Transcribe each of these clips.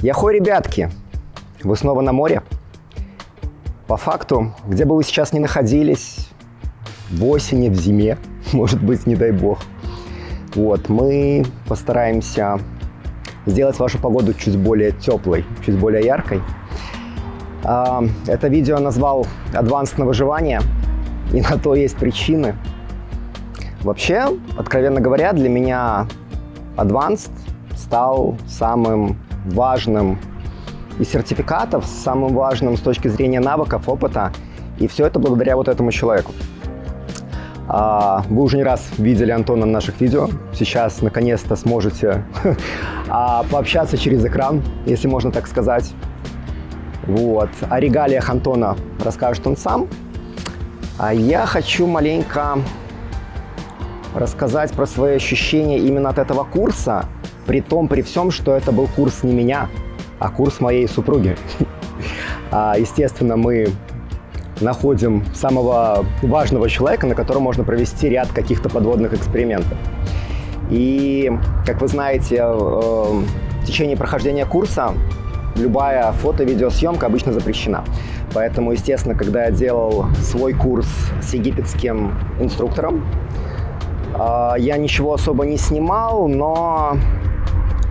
Яхой, ребятки! Вы снова на море. По факту, где бы вы сейчас ни находились, в осени, в зиме, может быть, не дай бог, мы постараемся сделать вашу погоду чуть более теплой, чуть более яркой. Это видео назвал «Advanced на выживание», и на то есть причины. Вообще, откровенно говоря, для меня Advanced стал самым важным из сертификатов, самым важным с точки зрения навыков, опыта. И все это благодаря вот этому человеку. Вы уже не раз видели Антона на наших видео. Сейчас, наконец-то, сможете пообщаться через экран, если можно так сказать. О регалиях Антона расскажет он сам. А я хочу маленько рассказать про свои ощущения именно от этого курса, при всем, что это был курс не меня, а курс моей супруги. Естественно, мы находим самого важного человека, на котором можно провести ряд каких-то подводных экспериментов. И, как вы знаете, в течение прохождения курса любая фото-видеосъемка обычно запрещена. Поэтому, естественно, когда я делал свой курс с египетским инструктором, я ничего особо не снимал, но,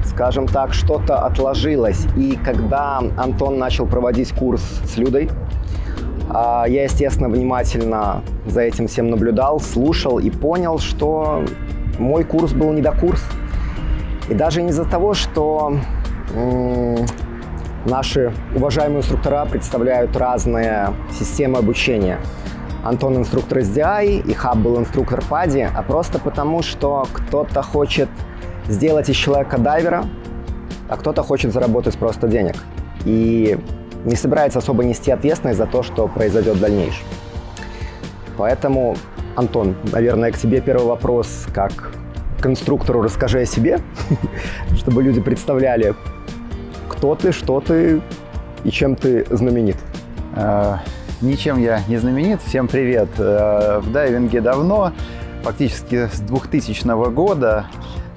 скажем так, что-то отложилось. И когда Антон начал проводить курс с Людой, я, естественно, внимательно за этим всем наблюдал, слушал и понял, что мой курс был недокурс. И даже не из-за того, что наши уважаемые инструктора представляют разные системы обучения. Антон инструктор SDI, и Хаб был инструктор PADI, а просто потому, что кто-то хочет сделать из человека дайвера, а кто-то хочет заработать просто денег. И не собирается особо нести ответственность за то, что произойдет в дальнейшем. Поэтому, Антон, наверное, к тебе первый вопрос, как к инструктору расскажи о себе, чтобы люди представляли, кто ты, что ты и чем ты знаменит. Ничем я не знаменит. Всем привет. В дайвинге давно, фактически с 2000 года.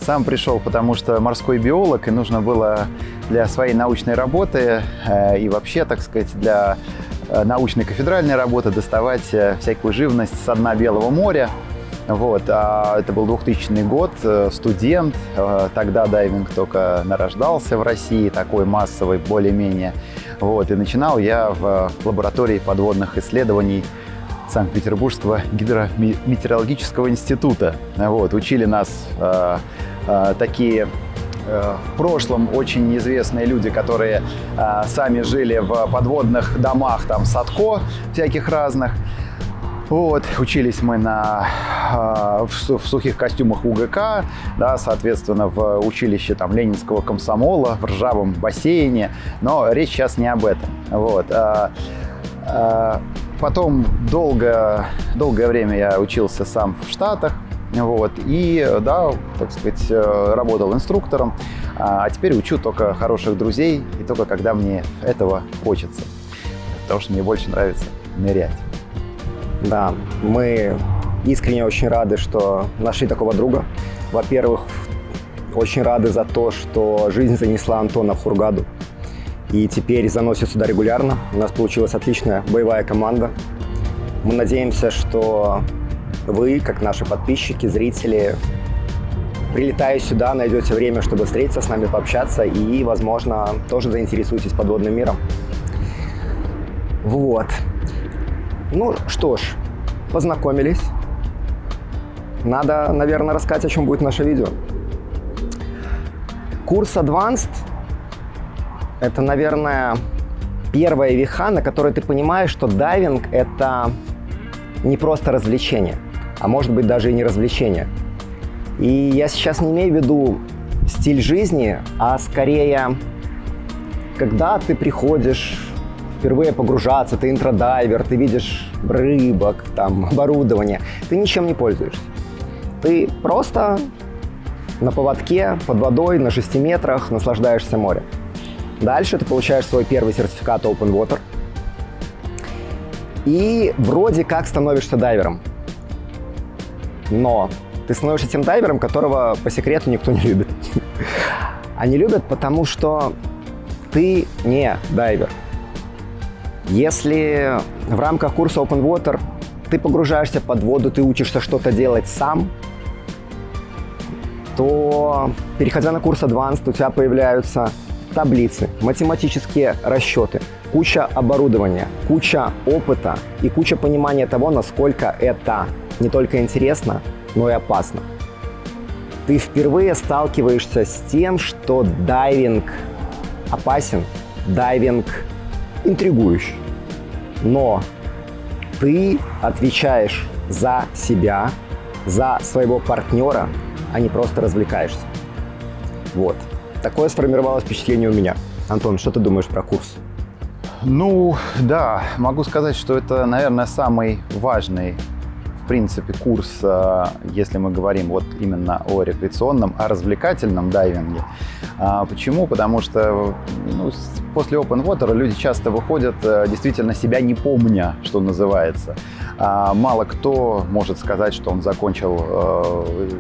Сам пришел, потому что морской биолог, и нужно было для своей научной работы и вообще, так сказать, для научной кафедральной работы доставать всякую живность со дна Белого моря. Это был 2000 год, студент, тогда дайвинг только нарождался в России, такой массовый более-менее. И начинал я в лаборатории подводных исследований Санкт-Петербургского гидрометеорологического института. Учили нас такие в прошлом очень известные люди, которые сами жили в подводных домах, там Садко всяких разных. Учились мы в сухих костюмах УГК, соответственно, в училище Ленинского комсомола, в ржавом бассейне, но речь сейчас не об этом. Потом долгое время я учился сам в Штатах, так сказать, работал инструктором, а теперь учу только хороших друзей и только когда мне этого хочется, потому что мне больше нравится нырять. Да, мы искренне очень рады, что нашли такого друга. Во-первых, очень рады за то, что жизнь занесла Антона в Хургаду. И теперь заносит сюда регулярно. У нас получилась отличная боевая команда. Мы надеемся, что вы, как наши подписчики, зрители, прилетая сюда, найдете время, чтобы встретиться с нами, пообщаться и, возможно, тоже заинтересуетесь подводным миром. Ну что ж, познакомились. Надо, наверное, рассказать, о чем будет наше видео. Курс Advanced – это, наверное, первая веха, на которой ты понимаешь, что дайвинг – это не просто развлечение, а может быть даже и не развлечение. И я сейчас не имею в виду стиль жизни, а скорее, когда ты приходишь впервые погружаться, ты интродайвер, ты видишь рыбок, оборудование, ты ничем не пользуешься. Ты просто на поводке, под водой, на 6 метрах наслаждаешься морем. Дальше ты получаешь свой первый сертификат Open Water и вроде как становишься дайвером. Но ты становишься тем дайвером, которого по секрету никто не любит. Они любят, потому что ты не дайвер. Если в рамках курса Open Water ты погружаешься под воду, ты учишься что-то делать сам, то, переходя на курс Advanced, у тебя появляются таблицы, математические расчеты, куча оборудования, куча опыта и куча понимания того, насколько это не только интересно, но и опасно. Ты впервые сталкиваешься с тем, что дайвинг опасен, дайвинг интригующий, но ты отвечаешь за себя, за своего партнера, а не просто развлекаешься. Вот. Такое сформировалось впечатление у меня. Антон, что ты думаешь про курс? Ну, да, могу сказать, что это, наверное, самый важный, в принципе, курс, если мы говорим вот именно о рекреационном, о развлекательном дайвинге. Почему? Потому что после Open Water люди часто выходят, действительно себя не помня, что называется. Мало кто может сказать, что он закончил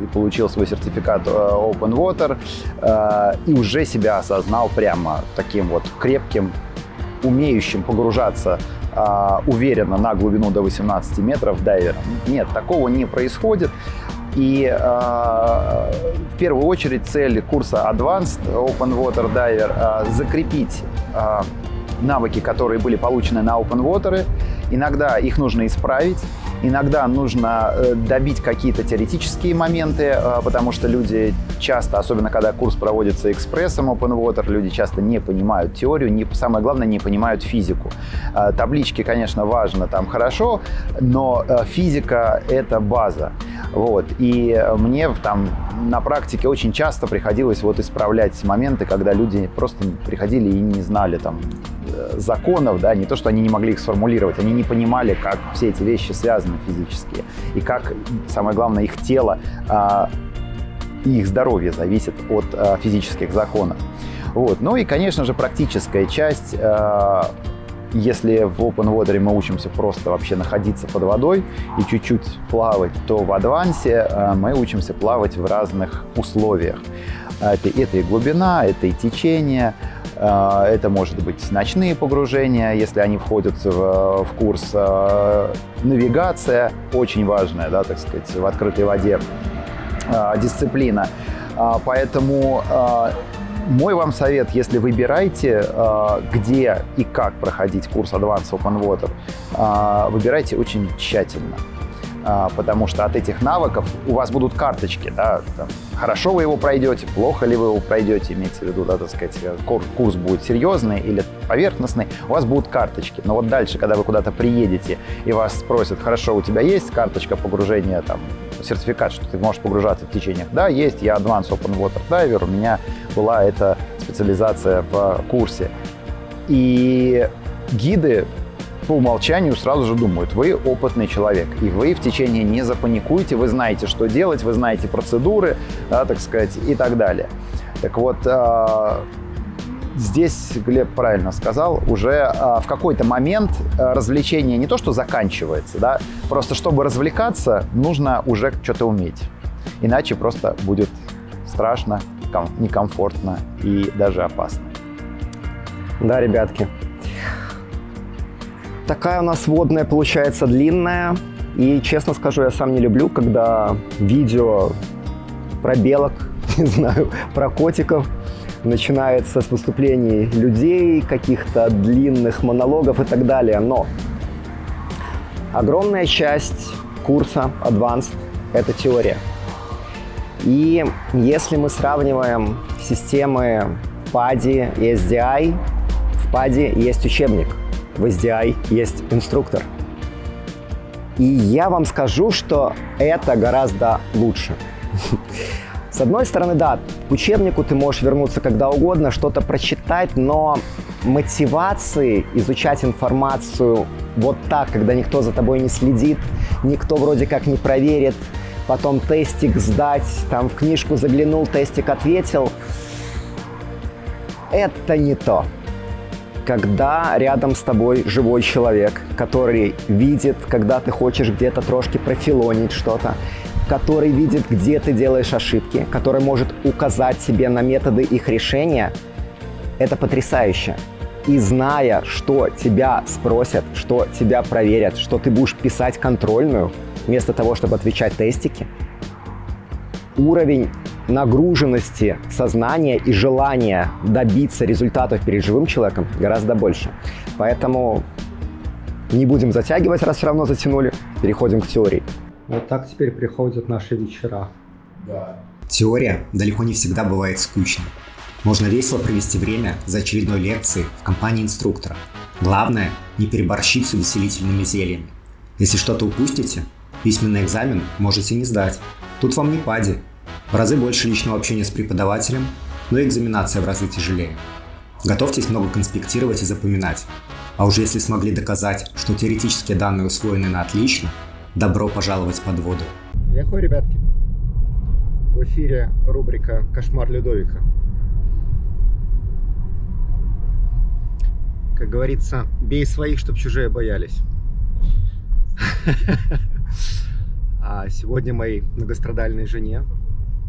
и получил свой сертификат Open Water и уже себя осознал прямо таким вот крепким, умеющим погружаться уверенно на глубину до 18 метров дайвером. Нет, такого не происходит. И в первую очередь цель курса Advanced Open Water Diver закрепить навыки, которые были получены на Open Water. Иногда их нужно исправить, иногда нужно добить какие-то теоретические моменты, потому что люди часто, особенно когда курс проводится экспрессом Open Water, люди часто не понимают теорию, самое главное, не понимают физику. Таблички, конечно, важно, там хорошо, но физика — это база. Вот. И мне там на практике очень часто приходилось вот исправлять моменты, когда люди просто приходили и не знали там законов, да, не то, что они не могли их сформулировать, они не понимали, как все эти вещи связаны физически, и как, самое главное, их тело и их здоровье зависит от физических законов. Вот. Ну и, конечно же, практическая часть. Если в Open Water мы учимся просто вообще находиться под водой и чуть-чуть плавать, то в Advance мы учимся плавать в разных условиях. Это и глубина, это и течение, это может быть ночные погружения, если они входят в курс. Навигация очень важная, да, так сказать, в открытой воде дисциплина. Поэтому мой вам совет, если выбираете, где и как проходить курс Advanced Open Water, выбирайте очень тщательно. Потому что от этих навыков у вас будут карточки, да, там, хорошо вы его пройдете, плохо ли вы его пройдете, имеется в виду, да, так сказать, курс будет серьезный или поверхностный, у вас будут карточки. Но вот дальше, когда вы куда-то приедете и вас спросят, хорошо, у тебя есть карточка погружения, там, сертификат, что ты можешь погружаться в течениях? Да, есть, я Advanced Open Water Diver, у меня была эта специализация в курсе. И гиды по умолчанию сразу же думают, вы опытный человек, и вы в течение не запаникуете, вы знаете, что делать, вы знаете процедуры, да, так сказать, и так далее. Так вот, здесь Глеб правильно сказал, уже в какой-то момент развлечение не то что заканчивается, да, просто чтобы развлекаться, нужно уже что-то уметь, иначе просто будет страшно, некомфортно и даже опасно. Да, ребятки. Такая у нас водная получается длинная. И, честно скажу, я сам не люблю, когда видео про белок, не знаю, про котиков начинается с выступлений людей, каких-то длинных монологов и так далее. Но огромная часть курса Advanced – это теория. И если мы сравниваем системы PADI и SDI, в PADI есть учебник, в SDI есть инструктор. И я вам скажу, что это гораздо лучше. С одной стороны, да, к учебнику ты можешь вернуться когда угодно, что-то прочитать, но мотивации изучать информацию вот так, когда никто за тобой не следит, никто вроде как не проверит, потом тестик сдать, там в книжку заглянул, тестик ответил, это не то. Когда рядом с тобой живой человек, который видит, когда ты хочешь где-то трошки профилонить что-то, который видит, где ты делаешь ошибки, который может указать тебе на методы их решения, Это потрясающе. И зная, что тебя спросят, что тебя проверят, что ты будешь писать контрольную, вместо того, чтобы отвечать тестики, уровень нагруженности сознания и желания добиться результатов перед живым человеком гораздо больше. Поэтому не будем затягивать, раз все равно затянули. Переходим к теории. Вот так теперь приходят наши вечера. Да. Теория далеко не всегда бывает скучной. Можно весело провести время за очередной лекцией в компании инструктора. Главное, не переборщить с увеселительными зельями. Если что-то упустите, письменный экзамен можете не сдать. Тут вам не пади. В разы больше личного общения с преподавателем, но и экзаменация в разы тяжелее. Готовьтесь много конспектировать и запоминать. А уже если смогли доказать, что теоретические данные усвоены на отлично, добро пожаловать под воду. Яхой, ребятки. В эфире рубрика «Кошмар Людовика». Как говорится, бей своих, чтоб чужие боялись. А сегодня моей многострадальной жене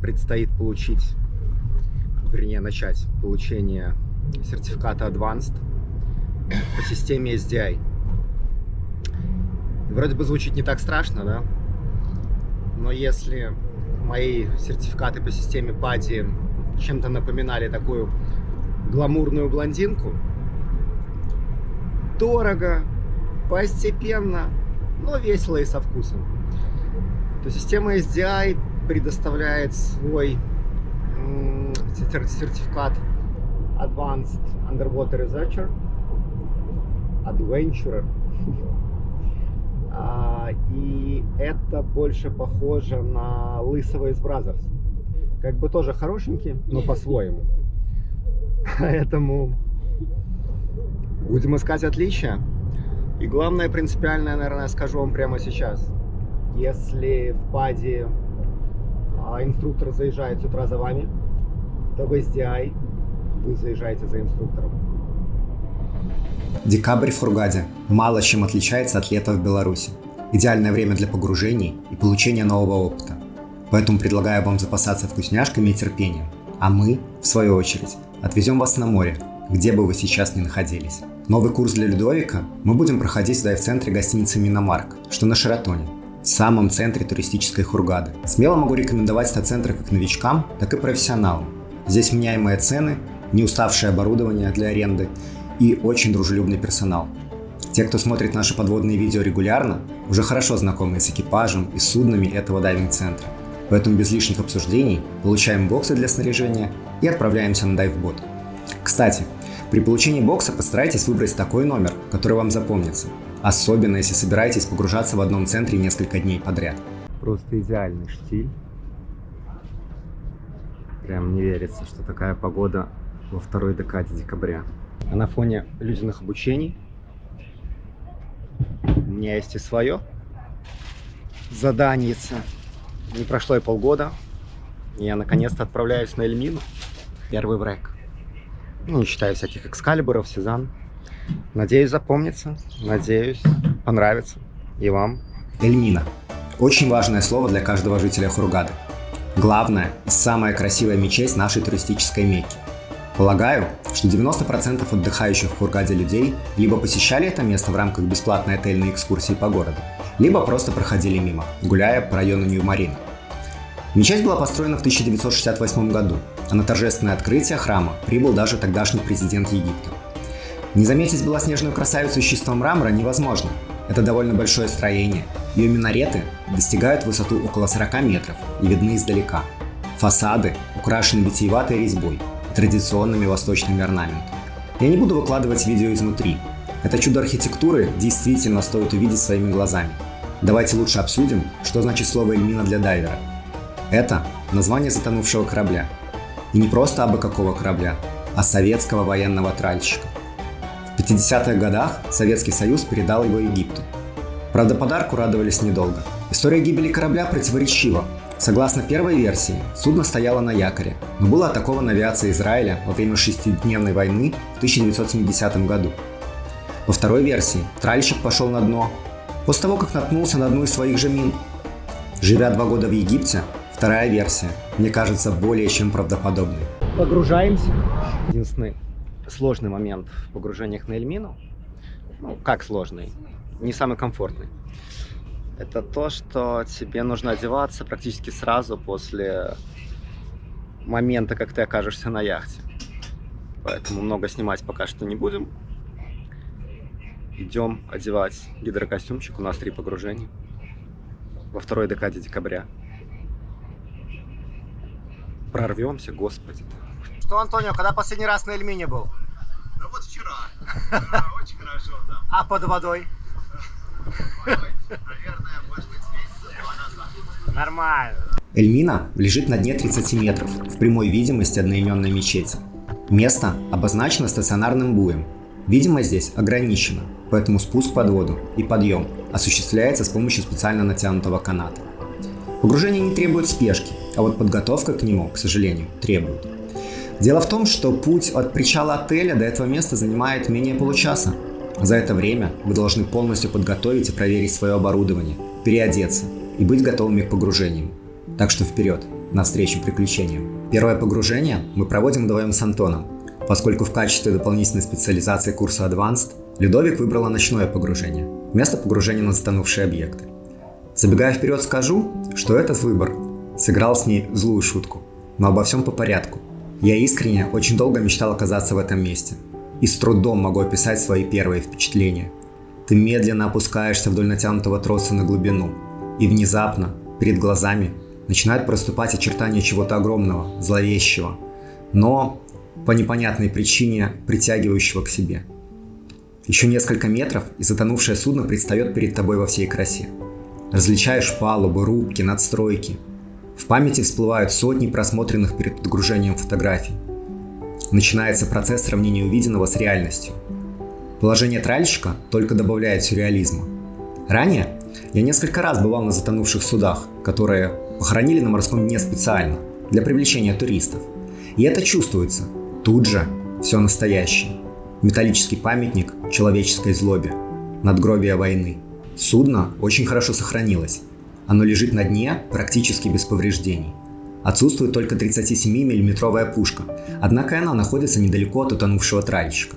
предстоит начать получение сертификата Advanced по системе SDI. Вроде бы звучит не так страшно, да? Но если мои сертификаты по системе PADI чем-то напоминали такую гламурную блондинку, дорого, постепенно, но весело и со вкусом, то система SDI предоставляет свой сертификат Advanced Underwater Researcher, Adventurer. И это больше похоже на лысого из Brothers. Как бы тоже хорошенький, но по-своему. Поэтому будем искать отличия. И главное, принципиальное, наверное, скажу вам прямо сейчас. Если в ПАДе инструктор заезжает с утра за вами, то в SDI вы заезжаете за инструктором. Декабрь в Хургаде мало чем отличается от лета в Беларуси. Идеальное время для погружений и получения нового опыта. Поэтому предлагаю вам запасаться вкусняшками и терпением. А мы, в свою очередь, отвезем вас на море, где бы вы сейчас ни находились. Новый курс для Людовика мы будем проходить в дайв-центре гостиницы Миномарк, что на Шератоне, в самом центре туристической Хургады. Смело могу рекомендовать этот центр как новичкам, так и профессионалам. Здесь меняемые цены, не уставшее оборудование для аренды и очень дружелюбный персонал. Те, кто смотрит наши подводные видео регулярно, уже хорошо знакомы с экипажем и суднами этого дайвинг-центра. Поэтому без лишних обсуждений получаем боксы для снаряжения и отправляемся на дайв-бот. Кстати, при получении бокса постарайтесь выбрать такой номер, который вам запомнится. Особенно, если собираетесь погружаться в одном центре несколько дней подряд. Просто идеальный штиль. Прям не верится, что такая погода во второй декаде декабря. А на фоне людяных обучений у меня есть и свое заданице. Не прошло и полгода, и я наконец-то отправляюсь на Эльмину. Первый врек. Не считая всяких экскалибуров, сезан. Надеюсь, запомнится. Надеюсь, понравится. И вам. Эльмина. Очень важное слово для каждого жителя Хургады. Главная и самая красивая мечеть нашей туристической Мекки. Полагаю, что 90% отдыхающих в Хургаде людей либо посещали это место в рамках бесплатной отельной экскурсии по городу, либо просто проходили мимо, гуляя по району Нью-Марина. Мечеть была построена в 1968 году, а на торжественное открытие храма прибыл даже тогдашний президент Египта. Не заметить белоснежную красавицу из чистого мрамора невозможно. Это довольно большое строение. Ее минареты достигают высоту около 40 метров и видны издалека. Фасады украшены витиеватой резьбой и традиционными восточными орнаментами. Я не буду выкладывать видео изнутри. Это чудо архитектуры действительно стоит увидеть своими глазами. Давайте лучше обсудим, что значит слово «Эльмина» для дайвера. Это название затонувшего корабля. И не просто абы какого корабля, а советского военного тральщика. В 50-х годах Советский Союз передал его Египту. Правда, подарку радовались недолго. История гибели корабля противоречива. Согласно первой версии, судно стояло на якоре, но было атаковано авиацией Израиля во время шестидневной войны в 1970 году. По второй версии, тральщик пошел на дно после того, как наткнулся на одну из своих же мин. Живя 2 года в Египте, вторая версия мне кажется более чем правдоподобной. Погружаемся. Единственный сложный момент в погружениях на Эльмину. Ну, как сложный? Не самый комфортный. Это то, что тебе нужно одеваться практически сразу после момента, как ты окажешься на яхте. Поэтому много снимать пока что не будем. Идем одевать гидрокостюмчик. У нас 3 погружения во второй декаде декабря. Прорвемся, господи. Что, Антонио, когда последний раз на Эльмине был? Да вот вчера. Очень хорошо, да. А под водой? Наверное, может быть, месяца 2 назад. Нормально. Эльмина лежит на дне 30 метров, в прямой видимости одноименной мечети. Место обозначено стационарным буем. Видимость здесь ограничена, поэтому спуск под воду и подъем осуществляется с помощью специально натянутого каната. Погружение не требует спешки, а вот подготовка к нему, к сожалению, требует. Дело в том, что путь от причала отеля до этого места занимает менее получаса. За это время вы должны полностью подготовить и проверить свое оборудование, переодеться и быть готовыми к погружениям. Так что вперед, навстречу приключениям. Первое погружение мы проводим вдвоем с Антоном, поскольку в качестве дополнительной специализации курса Advanced Людовик выбрала ночное погружение, вместо погружения на затонувшие объекты. Забегая вперед, скажу, что этот выбор сыграл с ней злую шутку, но обо всем по порядку. Я искренне очень долго мечтал оказаться в этом месте и с трудом могу описать свои первые впечатления. Ты медленно опускаешься вдоль натянутого троса на глубину, и внезапно перед глазами начинают проступать очертания чего-то огромного, зловещего, но по непонятной причине притягивающего к себе. Еще несколько метров, и затонувшее судно предстает перед тобой во всей красе. Различаешь палубы, рубки, надстройки. В памяти всплывают сотни просмотренных перед погружением фотографий. Начинается процесс сравнения увиденного с реальностью. Положение тральщика только добавляет сюрреализма. Ранее я несколько раз бывал на затонувших судах, которые похоронили на морском дне специально, для привлечения туристов. И это чувствуется. Тут же все настоящее. Металлический памятник человеческой злобе. Надгробие войны. Судно очень хорошо сохранилось. Оно лежит на дне практически без повреждений. Отсутствует только 37-миллиметровая пушка, однако она находится недалеко от утонувшего тральщика.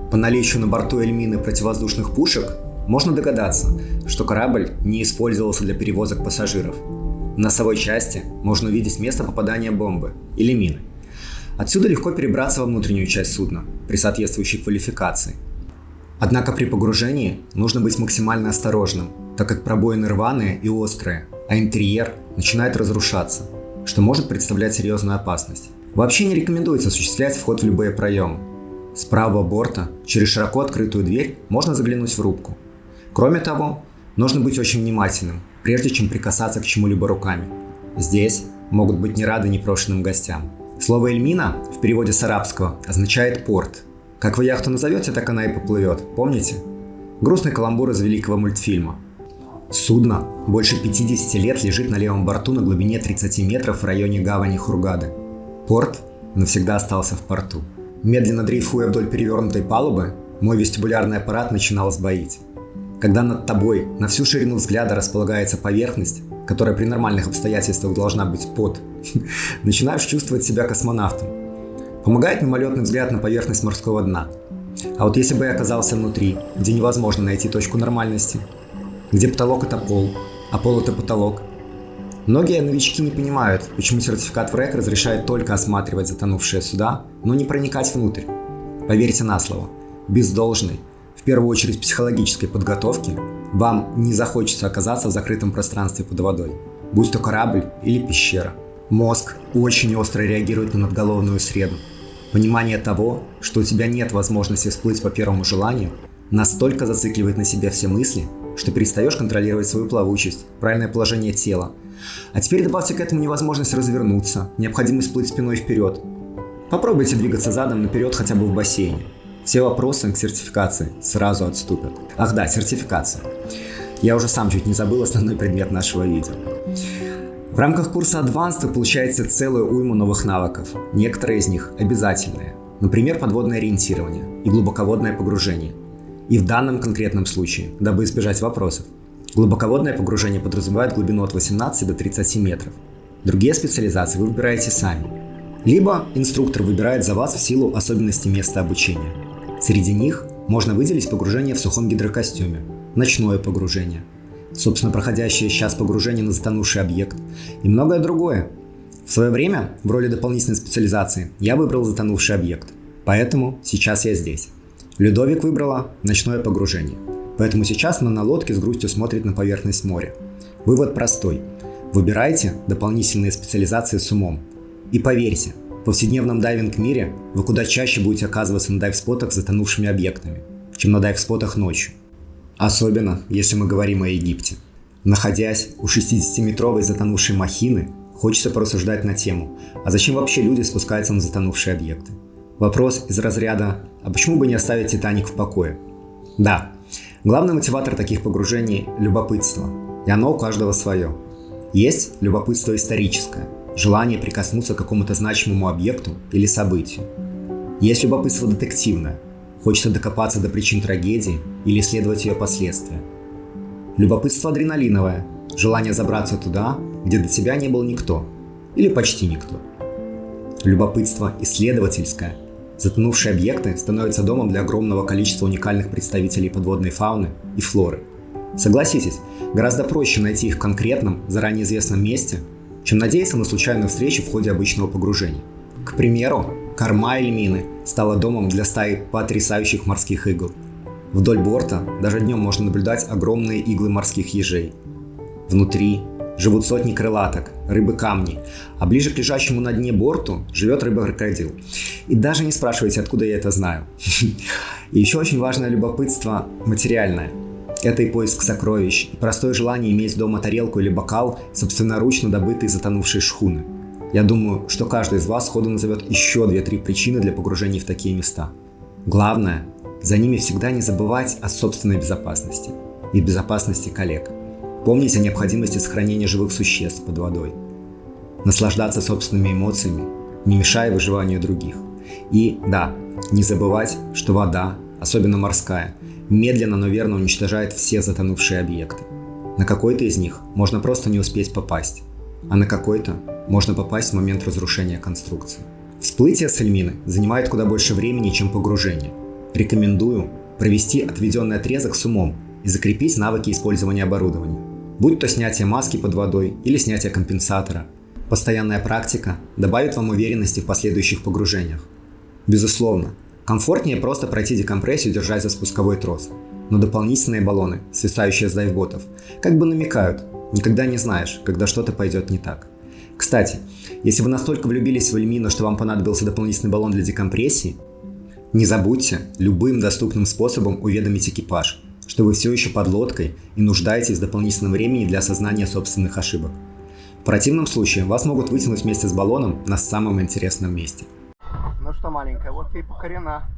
По наличию на борту Эльмины противовоздушных пушек можно догадаться, что корабль не использовался для перевозок пассажиров. В носовой части можно увидеть место попадания бомбы или мины. Отсюда легко перебраться во внутреннюю часть судна при соответствующей квалификации. Однако при погружении нужно быть максимально осторожным, так как пробоины рваные и острые, а интерьер начинает разрушаться, что может представлять серьезную опасность. Вообще не рекомендуется осуществлять вход в любые проемы. С правого борта, через широко открытую дверь, можно заглянуть в рубку. Кроме того, нужно быть очень внимательным, прежде чем прикасаться к чему-либо руками. Здесь могут быть не рады непрошенным гостям. Слово «Эльмина» в переводе с арабского означает «порт». Как вы яхту назовете, так она и поплывет, помните? Грустный каламбур из великого мультфильма. Судно больше 50 лет лежит на левом борту на глубине 30 метров в районе гавани Хургады. Порт навсегда остался в порту. Медленно дрейфуя вдоль перевернутой палубы, мой вестибулярный аппарат начинал сбоить. Когда над тобой на всю ширину взгляда располагается поверхность, которая при нормальных обстоятельствах должна быть под, начинаешь чувствовать себя космонавтом. Помогает мимолетный взгляд на поверхность морского дна. А вот если бы я оказался внутри, где невозможно найти точку нормальности, где потолок это пол, а пол это потолок. Многие новички не понимают, почему сертификат в РЭК разрешает только осматривать затонувшие суда, но не проникать внутрь. Поверьте на слово, без должной, в первую очередь психологической подготовки, вам не захочется оказаться в закрытом пространстве под водой, будь то корабль или пещера. Мозг очень остро реагирует на надголовную среду. Понимание того, что у тебя нет возможности всплыть по первому желанию, настолько зацикливает на себе все мысли, что перестаешь контролировать свою плавучесть, правильное положение тела. А теперь добавьте к этому невозможность развернуться, необходимость плыть спиной вперед. Попробуйте двигаться задом наперед хотя бы в бассейне. Все вопросы к сертификации сразу отступят. Ах да, сертификация. Я уже сам чуть не забыл основной предмет нашего видео. В рамках курса Advanced вы получаете целую уйму новых навыков. Некоторые из них обязательные. Например, подводное ориентирование и глубоководное погружение. И в данном конкретном случае, дабы избежать вопросов, глубоководное погружение подразумевает глубину от 18 до 30 метров. Другие специализации вы выбираете сами. Либо инструктор выбирает за вас в силу особенностей места обучения. Среди них можно выделить погружение в сухом гидрокостюме, ночное погружение, собственно, проходящее сейчас погружение на затонувший объект и многое другое. В свое время, в роли дополнительной специализации, я выбрал затонувший объект, поэтому сейчас я здесь. Людовик выбрала ночное погружение, поэтому сейчас она на лодке с грустью смотрит на поверхность моря. Вывод простой. Выбирайте дополнительные специализации с умом. И поверьте, в повседневном дайвинг-мире вы куда чаще будете оказываться на дайв-спотах с затонувшими объектами, чем на дайв-спотах ночью. Особенно, если мы говорим о Египте. Находясь у 60-метровой затонувшей махины, хочется порассуждать на тему, а зачем вообще люди спускаются на затонувшие объекты? Вопрос из разряда «А почему бы не оставить Титаник в покое?» Да, главный мотиватор таких погружений – любопытство, и оно у каждого свое. Есть любопытство историческое, желание прикоснуться к какому-то значимому объекту или событию. Есть любопытство детективное, хочется докопаться до причин трагедии или исследовать ее последствия. Любопытство адреналиновое, желание забраться туда, где до тебя не был никто, или почти никто. Любопытство исследовательское. Затонувшие объекты становятся домом для огромного количества уникальных представителей подводной фауны и флоры. Согласитесь, гораздо проще найти их в конкретном, заранее известном месте, чем надеяться на случайную встречу в ходе обычного погружения. К примеру, корма Эльмины стала домом для стаи потрясающих морских игл. Вдоль борта даже днем можно наблюдать огромные иглы морских ежей. Внутри живут сотни крылаток, рыбы-камни, а ближе к лежащему на дне борту живет рыба-крокодил. И даже не спрашивайте, откуда я это знаю. И еще очень важное любопытство материальное. Это и поиск сокровищ, и простое желание иметь дома тарелку или бокал, собственноручно добытый из затонувшей шхуны. Я думаю, что каждый из вас сходу назовет еще 2-3 причины для погружения в такие места. Главное, за ними всегда не забывать о собственной безопасности и безопасности коллег. Помнить о необходимости сохранения живых существ под водой. Наслаждаться собственными эмоциями, не мешая выживанию других. И да, не забывать, что вода, особенно морская, медленно, но верно уничтожает все затонувшие объекты. На какой-то из них можно просто не успеть попасть, а на какой-то можно попасть в момент разрушения конструкции. Всплытие с Эльмины занимает куда больше времени, чем погружение. Рекомендую провести отведенный отрезок с умом и закрепить навыки использования оборудования. Будь то снятие маски под водой или снятие компенсатора. Постоянная практика добавит вам уверенности в последующих погружениях. Безусловно, комфортнее просто пройти декомпрессию, держась за спусковой трос. Но дополнительные баллоны, свисающие с дайвботов, как бы намекают, никогда не знаешь, когда что-то пойдет не так. Кстати, если вы настолько влюбились в Эльмину, что вам понадобился дополнительный баллон для декомпрессии, не забудьте любым доступным способом уведомить экипаж, что вы все еще под лодкой и нуждаетесь в дополнительном времени для осознания собственных ошибок. В противном случае вас могут вытянуть вместе с баллоном на самом интересном месте. Ну что, маленькая, вот ты и покорена.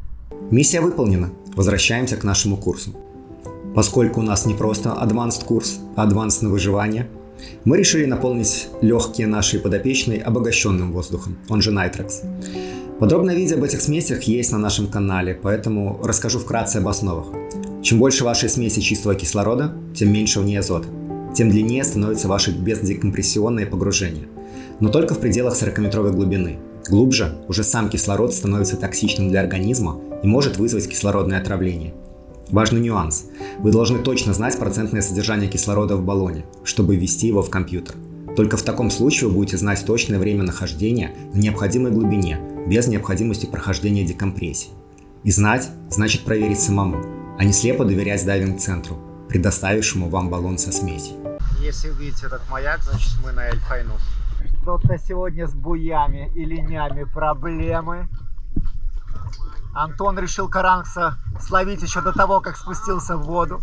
Миссия выполнена. Возвращаемся к нашему курсу. Поскольку у нас не просто advanced курс, а advanced на выживание, мы решили наполнить легкие нашей подопечной обогащенным воздухом, он же Nitrox. Подробное видео об этих смесях есть на нашем канале, поэтому расскажу вкратце об основах. Чем больше вашей смеси чистого кислорода, тем меньше в ней азота. Тем длиннее становится ваше бездекомпрессионное погружение. Но только в пределах 40-метровой глубины. Глубже уже сам кислород становится токсичным для организма и может вызвать кислородное отравление. Важный нюанс. Вы должны точно знать процентное содержание кислорода в баллоне, чтобы ввести его в компьютер. Только в таком случае вы будете знать точное время нахождения на необходимой глубине, без необходимости прохождения декомпрессии. И знать значит проверить самому, а не слепо доверять дайвинг-центру, предоставившему вам баллон со смесью. Если увидите этот маяк, значит мы на Эль-Хайнус. Что-то сегодня с буями и линями проблемы. Антон решил Карангса словить еще до того, как спустился в воду.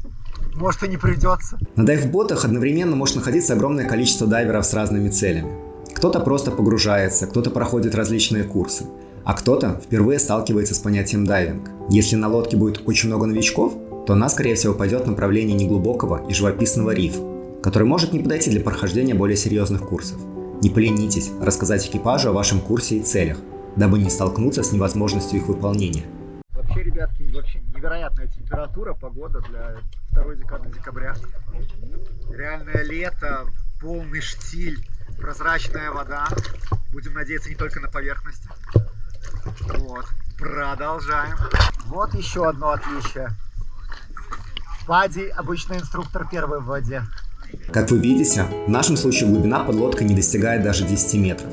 Может, и не придется. На дайв-ботах одновременно может находиться огромное количество дайверов с разными целями. Кто-то просто погружается, кто-то проходит различные курсы, а кто-то впервые сталкивается с понятием дайвинг. Если на лодке будет очень много новичков, то она, скорее всего, пойдет в направлении неглубокого и живописного рифа, который может не подойти для прохождения более серьезных курсов. Не поленитесь рассказать экипажу о вашем курсе и целях, дабы не столкнуться с невозможностью их выполнения. Вообще, ребятки, вообще невероятная температура, погода для второй декады декабря. Реальное лето, полный штиль. Прозрачная вода. Будем надеяться не только на поверхности. Вот. Продолжаем. Вот еще одно отличие. В паде обычно инструктор первый в воде. Как вы видите, в нашем случае глубина под лодкой не достигает даже 10 метров.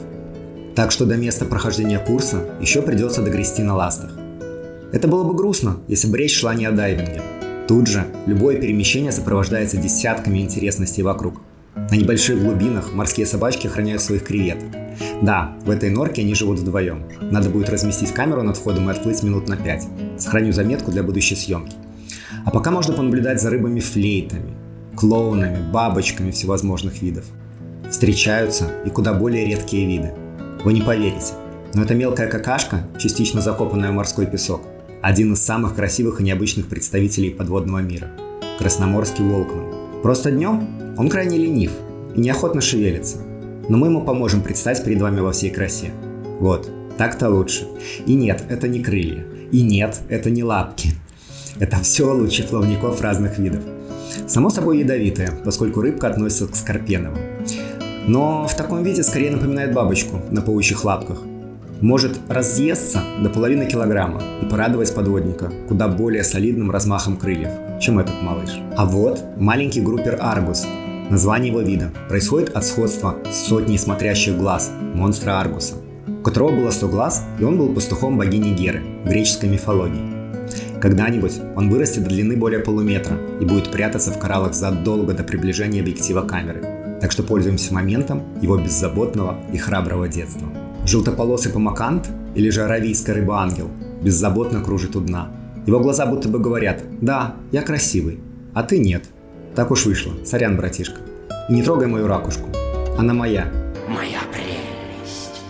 Так что до места прохождения курса еще придется догрести на ластах. Это было бы грустно, если бы речь шла не о дайвинге. Тут же любое перемещение сопровождается десятками интересностей вокруг. На небольших глубинах морские собачки охраняют своих креветок. Да, в этой норке они живут вдвоем. Надо будет разместить камеру над входом и отплыть минут на 5. Сохраню заметку для будущей съемки. А пока можно понаблюдать за рыбами-флейтами, клоунами, бабочками всевозможных видов. Встречаются и куда более редкие виды. Вы не поверите, но эта мелкая какашка, частично закопанная в морской песок, один из самых красивых и необычных представителей подводного мира – красноморский волкман. Просто днем он крайне ленив и неохотно шевелится, но мы ему поможем предстать перед вами во всей красе. Вот, так-то лучше. И нет, это не крылья. И нет, это не лапки. Это все лучи плавников разных видов. Само собой ядовитые, поскольку рыбка относится к скорпеновым. Но в таком виде скорее напоминает бабочку на паучьих лапках. Может разъесться до половины килограмма и порадовать подводника куда более солидным размахом крыльев, чем этот малыш. А вот маленький группер Аргус. Название его вида происходит от сходства с сотней смотрящих глаз монстра Аргуса, у которого было 100 глаз, и он был пастухом богини Геры в греческой мифологии. Когда-нибудь он вырастет до длины более полуметра и будет прятаться в кораллах задолго до приближения объектива камеры. Так что пользуемся моментом его беззаботного и храброго детства. Желтополосый помакант, или же аравийская рыба-ангел, беззаботно кружит у дна. Его глаза будто бы говорят: «Да, я красивый, а ты нет». Так уж вышло, сорян, братишка. И не трогай мою ракушку, она моя. Моя прелесть.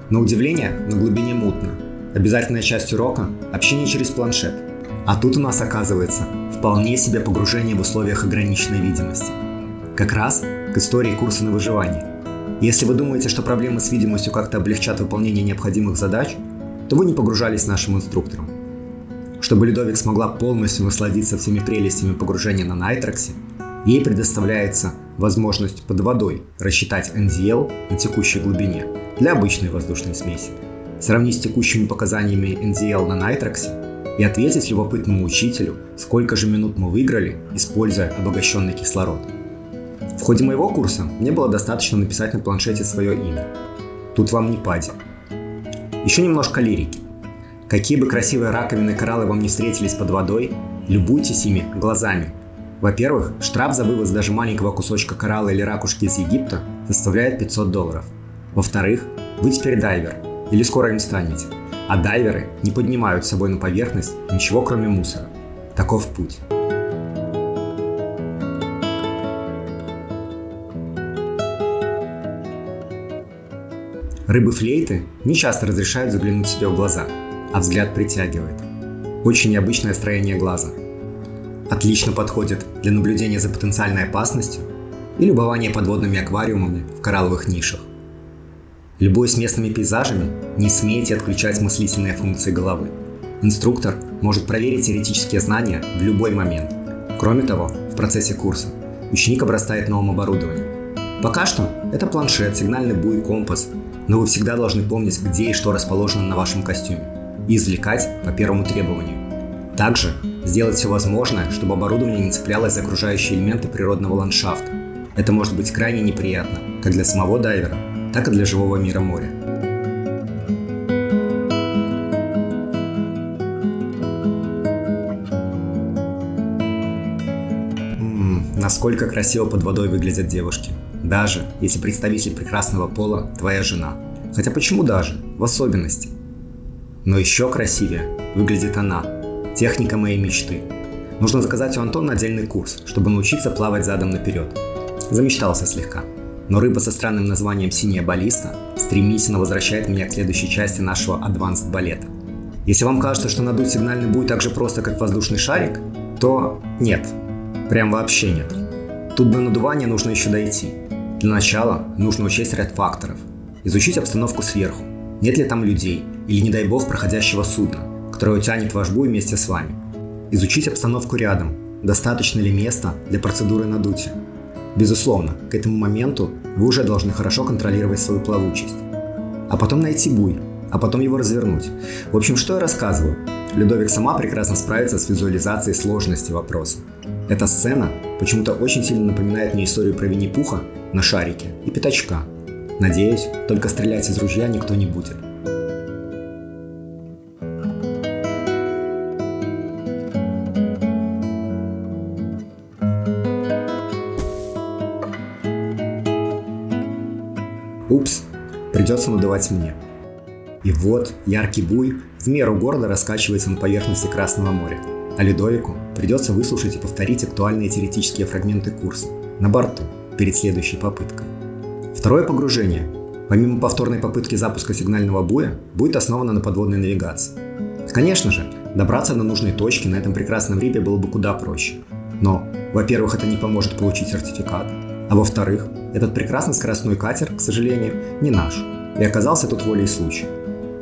На удивление, на глубине мутно. Обязательная часть урока – общение через планшет. А тут у нас оказывается вполне себе погружение в условиях ограниченной видимости. Как раз к истории курса на выживание. Если вы думаете, что проблемы с видимостью как-то облегчат выполнение необходимых задач, то вы не погружались с нашим инструктором. Чтобы Людовик смогла полностью насладиться всеми прелестями погружения на Найтраксе, ей предоставляется возможность под водой рассчитать NDL на текущей глубине для обычной воздушной смеси, сравнить с текущими показаниями NDL на Найтраксе и ответить любопытному учителю, сколько же минут мы выиграли, используя обогащенный кислород. В ходе моего курса мне было достаточно написать на планшете свое имя. Тут вам не пади. Еще немножко лирики. Какие бы красивые раковины и кораллы вам не встретились под водой, любуйтесь ими глазами. Во-первых, штраф за вывоз даже маленького кусочка коралла или ракушки из Египта составляет $500. Во-вторых, вы теперь дайвер, или скоро им станете. А дайверы не поднимают с собой на поверхность ничего, кроме мусора. Таков путь. Рыбы-флейты не часто разрешают заглянуть себе в глаза, а взгляд притягивает. Очень необычное строение глаза. Отлично подходит для наблюдения за потенциальной опасностью и любования подводными аквариумами в коралловых нишах. Любуясь местными пейзажами, не смейте отключать мыслительные функции головы. Инструктор может проверить теоретические знания в любой момент. Кроме того, в процессе курса ученик обрастает новым оборудованием. Пока что это планшет, сигнальный буй, компас, но вы всегда должны помнить, где и что расположено на вашем костюме, и извлекать по первому требованию. Также сделать все возможное, чтобы оборудование не цеплялось за окружающие элементы природного ландшафта. Это может быть крайне неприятно, как для самого дайвера, так и для живого мира моря. Насколько красиво под водой выглядят девушки. даже если представитель прекрасного пола твоя жена. Хотя почему даже? В особенности. Но еще красивее выглядит она, техника моей мечты. Нужно заказать у Антона отдельный курс, чтобы научиться плавать задом наперед. Замечтался слегка. Но рыба со странным названием «Синяя баллиста» стремительно возвращает меня к следующей части нашего advanced балета. Если вам кажется, что надуть сигнальный буй так же просто, как воздушный шарик, то нет, прям вообще нет. Тут до надувания нужно еще дойти. Для начала нужно учесть ряд факторов. Изучить обстановку сверху, нет ли там людей или, не дай бог, проходящего судна, которое утянет ваш буй вместе с вами. Изучить обстановку рядом, достаточно ли места для процедуры надутия. Безусловно, к этому моменту вы уже должны хорошо контролировать свою плавучесть. А потом найти буй, а потом его развернуть. В общем, что я рассказываю? Людовик сама прекрасно справится с визуализацией сложности вопроса. Эта сцена почему-то очень сильно напоминает мне историю про Винни-Пуха на шарике и Пятачка. Надеюсь, только стрелять из ружья никто не будет. Упс, придется надувать мне. И вот яркий буй в меру гордо раскачивается на поверхности Красного моря, а Людовику придется выслушать и повторить актуальные теоретические фрагменты курса на борту перед следующей попыткой. Второе погружение, помимо повторной попытки запуска сигнального буя, будет основано на подводной навигации. Конечно же, добраться до нужной точки на этом прекрасном рифе было бы куда проще. Но, во-первых, это не поможет получить сертификат, а во-вторых, этот прекрасный скоростной катер, к сожалению, не наш, и оказался тут волей случая.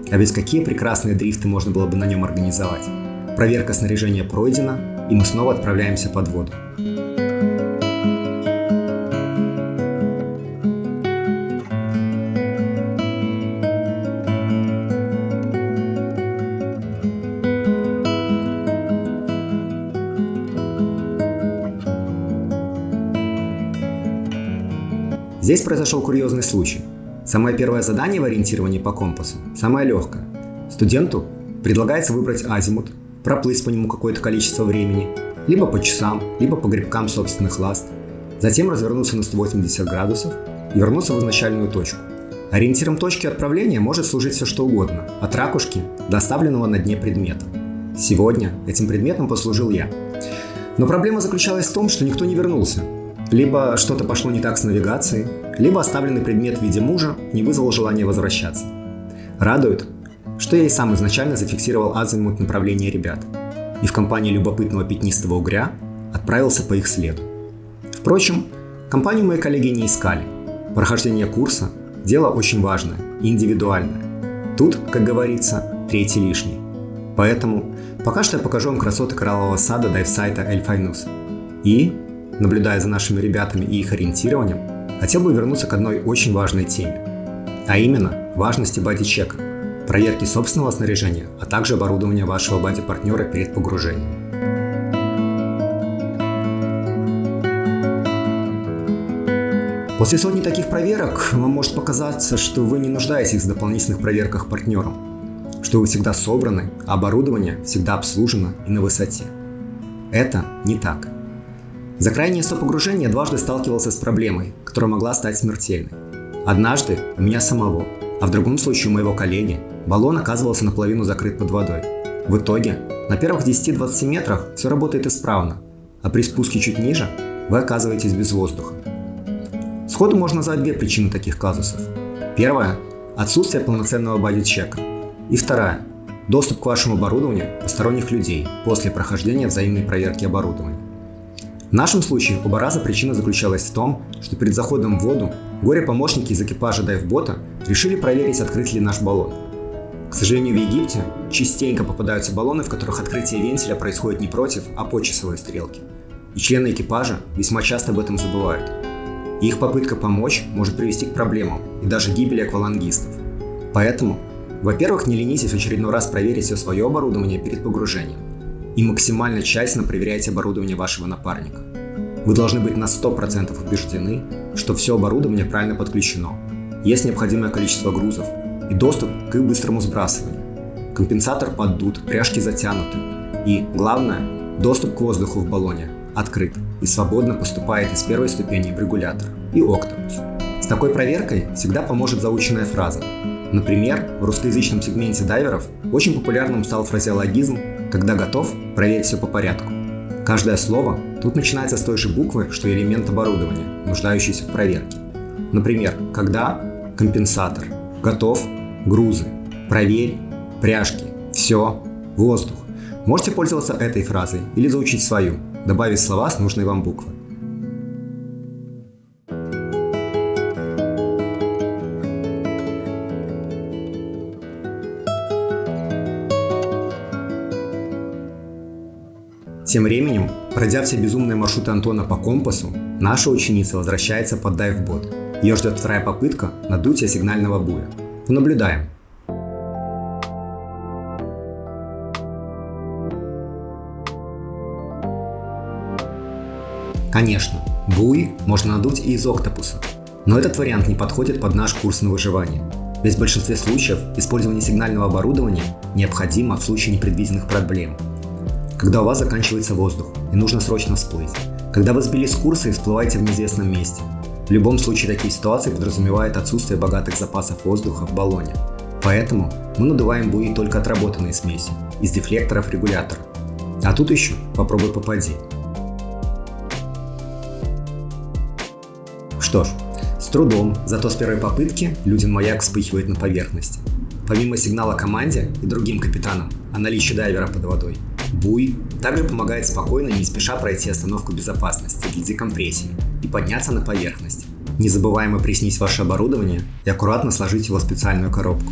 А ведь какие прекрасные дрифты можно было бы на нем организовать. Проверка снаряжения пройдена, и мы снова отправляемся под воду. Здесь произошел курьезный случай. Самое первое задание в ориентировании по компасу самое легкое. Студенту предлагается выбрать азимут, проплыть по нему какое-то количество времени, либо по часам, либо по гребкам собственных ласт, затем развернуться на 180 градусов и вернуться в изначальную точку. Ориентиром точки отправления может служить все что угодно, от ракушки до оставленного на дне предмета. Сегодня этим предметом послужил я. Но проблема заключалась в том, что никто не вернулся. Либо что-то пошло не так с навигацией, либо оставленный предмет в виде мужа не вызвал желания возвращаться. Радует, что я и сам изначально зафиксировал азимут направления ребят, и в компании любопытного пятнистого угря отправился по их следу. Впрочем, компанию мои коллеги не искали. Прохождение курса – дело очень важное и индивидуальное. Тут, как говорится, третий лишний. Поэтому пока что я покажу вам красоты кораллового сада дайв-сайта Эль Файнус. И, наблюдая за нашими ребятами и их ориентированием, хотел бы вернуться к одной очень важной теме, а именно важности бади-чека, проверки собственного снаряжения, а также оборудования вашего бади-партнера перед погружением. После сотни таких проверок вам может показаться, что вы не нуждаетесь в дополнительных проверках партнером, что вы всегда собраны, а оборудование всегда обслужено и на высоте. Это не так. За крайние 100 погружений я дважды сталкивался с проблемой, которая могла стать смертельной. Однажды у меня самого, а в другом случае у моего коллеги, баллон оказывался наполовину закрыт под водой. В итоге на первых 10-20 метрах все работает исправно, а при спуске чуть ниже вы оказываетесь без воздуха. Сходу можно назвать две причины таких казусов. Первая – отсутствие полноценного бади-чека. И вторая – доступ к вашему оборудованию посторонних людей после прохождения взаимной проверки оборудования. В нашем случае оба раза причина заключалась в том, что перед заходом в воду горе-помощники из экипажа дайв-бота решили проверить, открыт ли наш баллон. К сожалению, в Египте частенько попадаются баллоны, в которых открытие вентиля происходит не против, а по часовой стрелке. И члены экипажа весьма часто об этом забывают. И их попытка помочь может привести к проблемам и даже гибели аквалангистов. Поэтому, во-первых, не ленитесь в очередной раз проверить все свое оборудование перед погружением. И максимально тщательно проверяйте оборудование вашего напарника. Вы должны быть на 100% убеждены, что все оборудование правильно подключено, есть необходимое количество грузов и доступ к их быстрому сбрасыванию. Компенсатор поддут, пряжки затянуты и, главное, доступ к воздуху в баллоне открыт. и свободно поступает из первой ступени в регулятор и октопус. С такой проверкой всегда поможет заученная фраза. Например, в русскоязычном сегменте дайверов очень популярным стал фразеологизм «когда готов, проверь все по порядку». Каждое слово тут начинается с той же буквы, что и элемент оборудования, нуждающийся в проверке. Например, «когда» – компенсатор, «готов» – грузы, «проверь» – пряжки, «все» – воздух. Можете пользоваться этой фразой или заучить свою, добавив слова с нужной вам буквы. Тем временем, пройдя все безумные маршруты Антона по компасу, наша ученица возвращается под дайв-бот. Ее ждет вторая попытка надутия сигнального буя. Понаблюдаем. Конечно, буй можно надуть и из октопуса, но этот вариант не подходит под наш курс на выживание. Ведь в большинстве случаев использование сигнального оборудования необходимо в случае непредвиденных проблем. Когда у вас заканчивается воздух и нужно срочно всплыть. Когда вы сбились с курса и всплываете в неизвестном месте. В любом случае такие ситуации подразумевают отсутствие богатых запасов воздуха в баллоне. Поэтому мы надуваем буи только отработанные смеси, из дефлекторов регулятора. А тут еще попробуй попади. Что ж, с трудом, зато с первой попытки Людин маяк вспыхивает на поверхности. Помимо сигнала команде и другим капитанам о наличии дайвера под водой, буй также помогает спокойно и не спеша пройти остановку безопасности для декомпрессии и подняться на поверхность. Не забываем опреснить ваше оборудование и аккуратно сложить его в специальную коробку.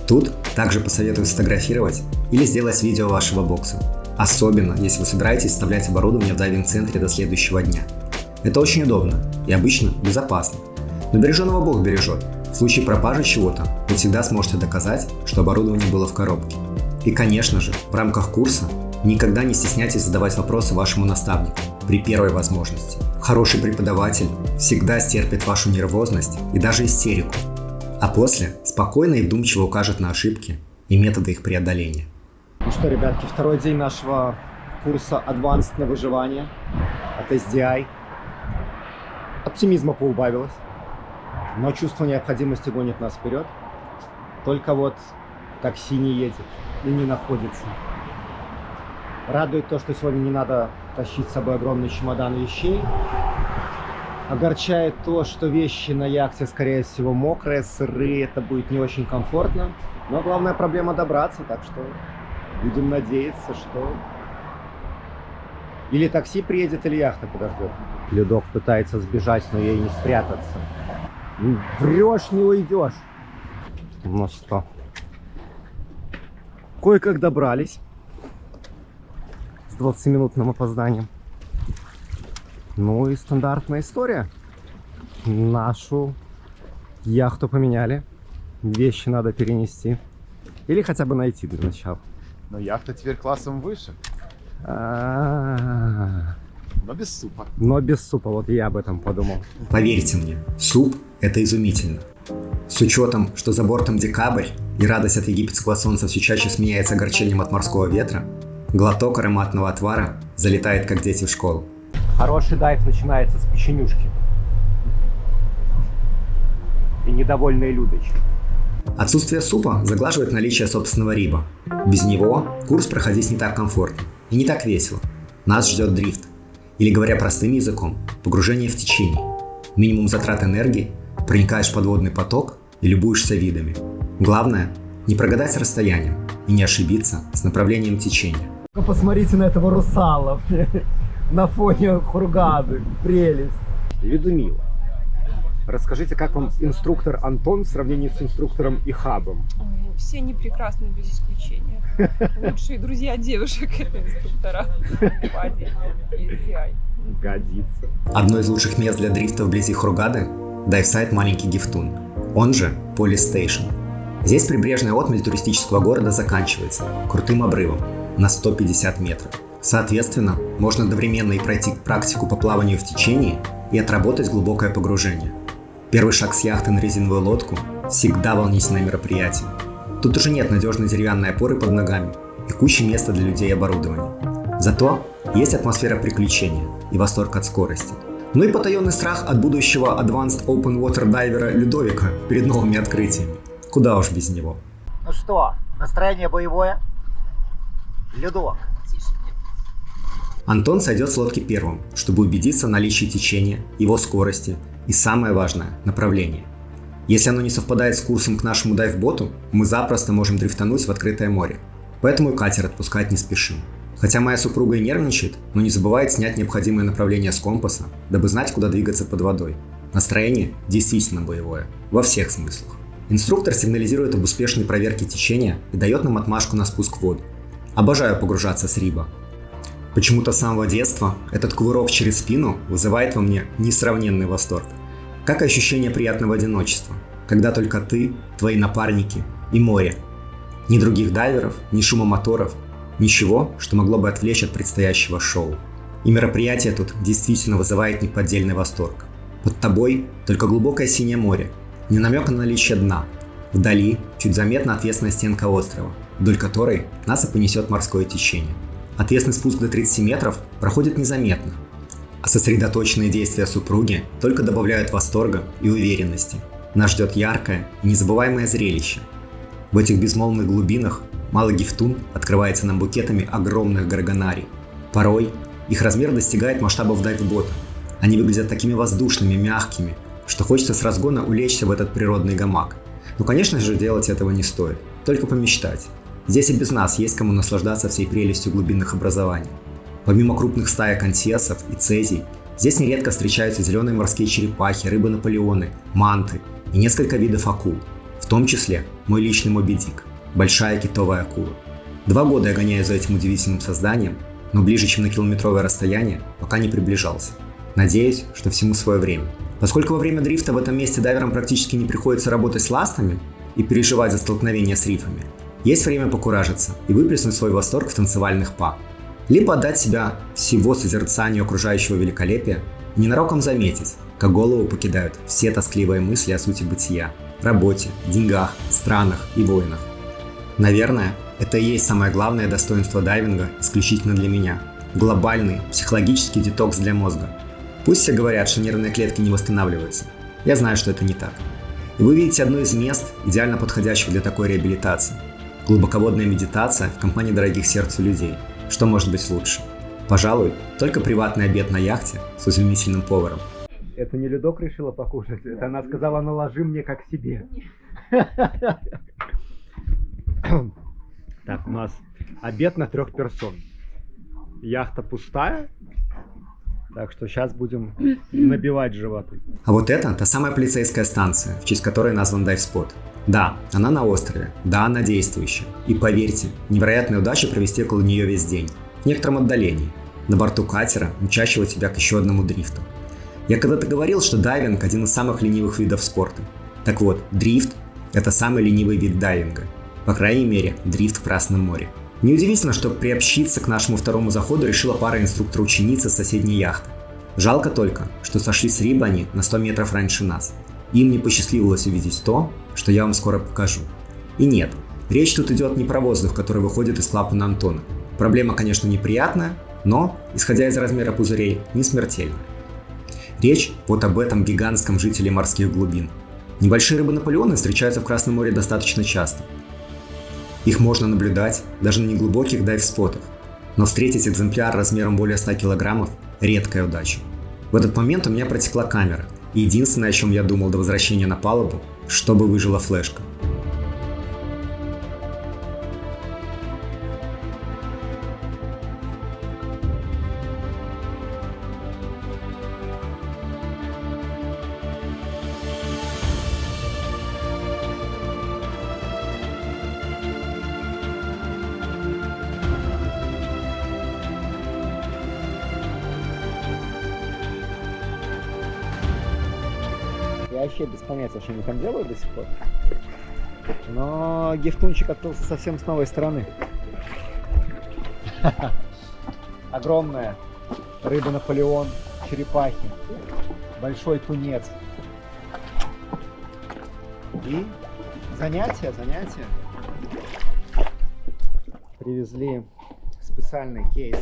Тут также посоветую сфотографировать или сделать видео вашего бокса, особенно если вы собираетесь вставлять оборудование в дайвинг-центре до следующего дня. Это очень удобно и обычно безопасно. Но береженого Бог бережет. В случае пропажи чего-то вы всегда сможете доказать, что оборудование было в коробке. И, конечно же, в рамках курса никогда не стесняйтесь задавать вопросы вашему наставнику при первой возможности. Хороший преподаватель всегда стерпит вашу нервозность и даже истерику, а после спокойно и вдумчиво укажет на ошибки и методы их преодоления. Ну что, ребятки, второй день нашего курса Advanced на выживание от SDI. Оптимизма поубавилось, но чувство необходимости гонит нас вперед. Только вот такси не едет и не находится. Радует то, что сегодня не надо тащить с собой огромный чемодан вещей. Огорчает то, что вещи на яхте, скорее всего, мокрые, сырые, это будет не очень комфортно. Но главная проблема добраться, так что будем надеяться, что или такси приедет, или яхта подождет. Ледок пытается сбежать, но ей не спрятаться. Врешь, не уйдешь. Ну что, кое-как добрались с 20-минутным опозданием. Ну и стандартная история. Нашу яхту поменяли. Вещи надо перенести. Или хотя бы найти для начала. Но яхта теперь классом выше. Но без супа. Но без супа, вот я об этом подумал. Поверьте мне, суп – это изумительно. С учетом, что за бортом декабрь и радость от египетского солнца все чаще сменяется огорчением от морского ветра, глоток ароматного отвара залетает, как дети в школу. Хороший дайв начинается с печенюшки. И недовольные Людочки. Отсутствие супа заглаживает наличие собственного риба. Без него курс проходить не так комфортно и не так весело. Нас ждет дрифт. Или, говоря простым языком, погружение в течение. Минимум затрат энергии, проникаешь в подводный поток и любуешься видами. Главное – не прогадать с расстоянием и не ошибиться с направлением течения. Посмотрите на этого русала на фоне Хургады. Прелесть. Ведумила. Расскажите, как вам инструктор Антон в сравнении с инструктором Ихабом? Ой, все они прекрасны без исключения. Лучшие друзья девушек — это инструктора Пади и SDI. Годится. Одно из лучших мест для дрифта вблизи Хургады – дайв-сайт Маленький Гифтун, он же Police Station. Здесь прибрежная отмель туристического города заканчивается крутым обрывом на 150 метров. Соответственно, можно одновременно и пройти практику по плаванию в течении и отработать глубокое погружение. Первый шаг с яхты на резиновую лодку – всегда волнительное мероприятие. Тут уже нет надежной деревянной опоры под ногами и кучи места для людей и оборудования. Зато Есть атмосфера приключения и восторг от скорости. Ну и потаенный страх от будущего Advanced Open Water дайвера Людовика перед новыми открытиями. Куда уж без него. Ну что, настроение боевое? Людок. Антон сойдет с лодки первым, чтобы убедиться в наличии течения, его скорости и, самое важное, направления. Если оно не совпадает с курсом к нашему дайв-боту, мы запросто можем дрифтануть в открытое море. Поэтому и катер отпускать не спешим. Хотя моя супруга и нервничает, но не забывает снять необходимое направление с компаса, дабы знать, куда двигаться под водой. Настроение действительно боевое, во всех смыслах. Инструктор сигнализирует об успешной проверке течения и дает нам отмашку на спуск в воду. Обожаю погружаться с риба. Почему-то с самого детства этот кувырок через спину вызывает во мне несравненный восторг. Как и ощущение приятного одиночества, когда только ты, твои напарники и море. Ни других дайверов, ни шума моторов, ничего, что могло бы отвлечь от предстоящего шоу. И мероприятие тут действительно вызывает неподдельный восторг. Под тобой только глубокое синее море, ни намека на наличие дна. Вдали чуть заметна отвесная стенка острова, вдоль которой нас и понесет морское течение. Отвесный спуск до 30 метров проходит незаметно, а сосредоточенные действия супруги только добавляют восторга и уверенности. Нас ждет яркое и незабываемое зрелище. В этих безмолвных глубинах малый Гифтун открывается нам букетами огромных горгонарий. Порой их размер достигает масштабов дайв-бота. Они выглядят такими воздушными, мягкими, что хочется с разгона улечься в этот природный гамак. Но, конечно же, делать этого не стоит, только помечтать. Здесь и без нас есть кому наслаждаться всей прелестью глубинных образований. Помимо крупных стаек ансиасов и цезий, здесь нередко встречаются зеленые морские черепахи, рыбы-наполеоны, манты и несколько видов акул, в том числе мой личный Моби Дик – большая китовая акула. 2 года я гоняю за этим удивительным созданием, но ближе, чем на километровое расстояние, пока не приближался. Надеюсь, что всему свое время. Поскольку во время дрифта в этом месте дайверам практически не приходится работать с ластами и переживать за столкновение с рифами, есть время покуражиться и выплеснуть свой восторг в танцевальных па. Либо отдать себя всего созерцанию окружающего великолепия и ненароком заметить, как голову покидают все тоскливые мысли о сути бытия, работе, деньгах, странах и войнах. Наверное, это и есть самое главное достоинство дайвинга исключительно для меня. Глобальный психологический детокс для мозга. Пусть все говорят, что нервные клетки не восстанавливаются. Я знаю, что это не так. И вы видите одно из мест, идеально подходящих для такой реабилитации. Глубоководная медитация в компании дорогих сердцу людей. Что может быть лучше? Пожалуй, только приватный обед на яхте с изумительным поваром. Это не Людок решила покушать, это она сказала, наложи мне как себе. Так, у нас обед на 3 персон. Яхта пустая, так что сейчас будем набивать животы. А вот это та самая полицейская станция, в честь которой назван дайв-спот. Да, она на острове, да, она действующая. И поверьте, невероятная удача провести около нее весь день. В некотором отдалении, на борту катера, мчащего тебя к еще одному дрифту. Я когда-то говорил, что дайвинг – один из самых ленивых видов спорта. Так вот, дрифт – это самый ленивый вид дайвинга. По крайней мере, дрифт в Красном море. Неудивительно, что приобщиться к нашему второму заходу решила пара инструктора-ученицы с соседней яхты. Жалко только, что сошли с риба они на 100 метров раньше нас. Им не посчастливилось увидеть то, что я вам скоро покажу. И нет, речь тут идет не про воздух, который выходит из клапана Антона. Проблема, конечно, неприятная, но, исходя из размера пузырей, не смертельная. Речь вот об этом гигантском жителе морских глубин. Небольшие рыбы-наполеоны встречаются в Красном море достаточно часто. Их можно наблюдать даже на неглубоких дайв-спотах, но встретить экземпляр размером более 100 килограммов – редкая удача. В этот момент у меня протекла камера, и единственное, о чем я думал до возвращения на палубу, чтобы выжила флешка. Я вообще без понятия, что они там делают до сих пор. Но Гифтунчик открылся совсем с новой стороны. Огромная рыба-наполеон, черепахи, большой тунец. И занятия. Привезли специальный кейс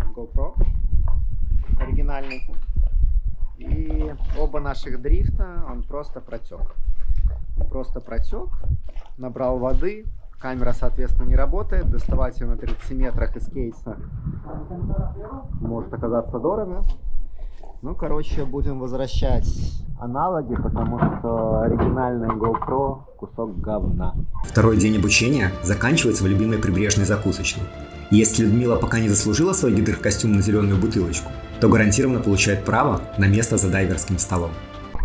от GoPro. максимальный. И оба наших дрифта он просто протек. Набрал воды, камера, соответственно, не работает. Доставать ее на 30 метрах из кейса может оказаться дорого. Ну, короче, будем возвращать аналоги, потому что оригинальная GoPro кусок говна. Второй день обучения заканчивается в любимой прибрежной закусочной. И если Людмила пока не заслужила свой гидрокостюм на зеленую бутылочку, то гарантированно получает право на место за дайверским столом.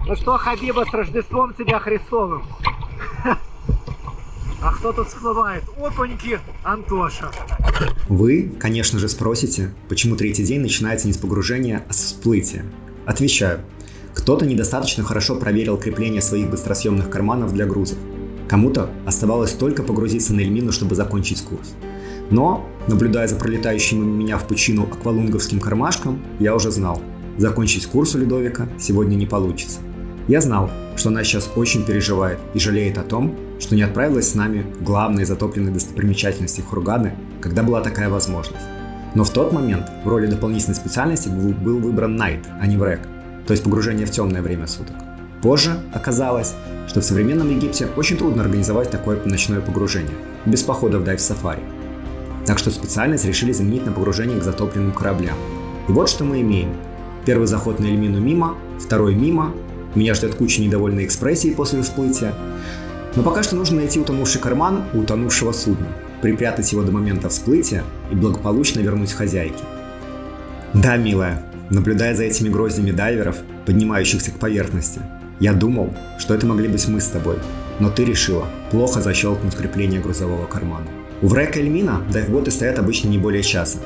Ну что, Хабиба, с Рождеством тебя Христовым! А кто тут всплывает? Опаньки, Антоша! Вы, конечно же, спросите, почему третий день начинается не с погружения, а с всплытия. Отвечаю. Кто-то недостаточно хорошо проверил крепление своих быстросъемных карманов для грузов. Кому-то оставалось только погрузиться на Эльмину, чтобы закончить курс. Но, наблюдая за пролетающим мимо меня в пучину аквалунговским кармашком, я уже знал, закончить курс у Людовика сегодня не получится. Я знал, что она сейчас очень переживает и жалеет о том, что не отправилась с нами в главные затопленные достопримечательности Хургады, когда была такая возможность. Но в тот момент в роли дополнительной специальности был выбран Night, а не Wreck, то есть погружение в темное время суток. Позже оказалось, что в современном Египте очень трудно организовать такое ночное погружение, без похода в дайв-сафари. Так что специальность решили заменить на погружение к затопленным кораблям. И вот что мы имеем. Первый заход на Эльмину мимо, второй мимо. Меня ждет куча недовольной экспрессии после всплытия. Но пока что нужно найти утонувший карман у утонувшего судна, припрятать его до момента всплытия и благополучно вернуть хозяйке. Да, милая, наблюдая за этими гроздями дайверов, поднимающихся к поверхности, я думал, что это могли быть мы с тобой, но ты решила плохо защелкнуть крепление грузового кармана. У Врека Эльмина дайвботы стоят обычно не более часа.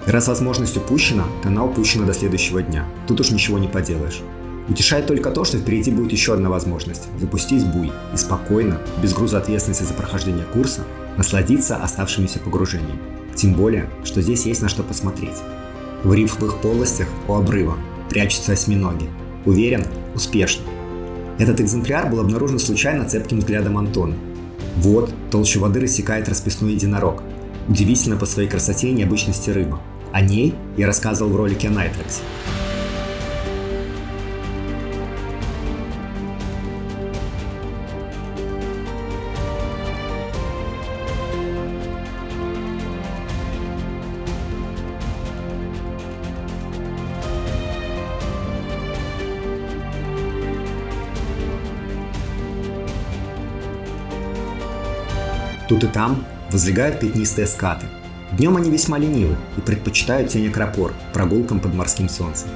И раз возможность упущена, то она упущена до следующего дня. Тут уж ничего не поделаешь. Утешает только то, что впереди будет еще одна возможность – запустить буй и спокойно, без груза ответственности за прохождение курса, насладиться оставшимися погружениями. Тем более, что здесь есть на что посмотреть. В рифовых полостях у обрыва прячутся осьминоги. Уверен, успешно. Этот экземпляр был обнаружен случайно цепким взглядом Антона. Вот, толщу воды рассекает расписной единорог. Удивительно по своей красоте и необычности рыба. О ней я рассказывал в ролике о Найтрексе. Тут и там возлегают пятнистые скаты. Днем они весьма ленивы и предпочитают тень акропор прогулкам под морским солнцем.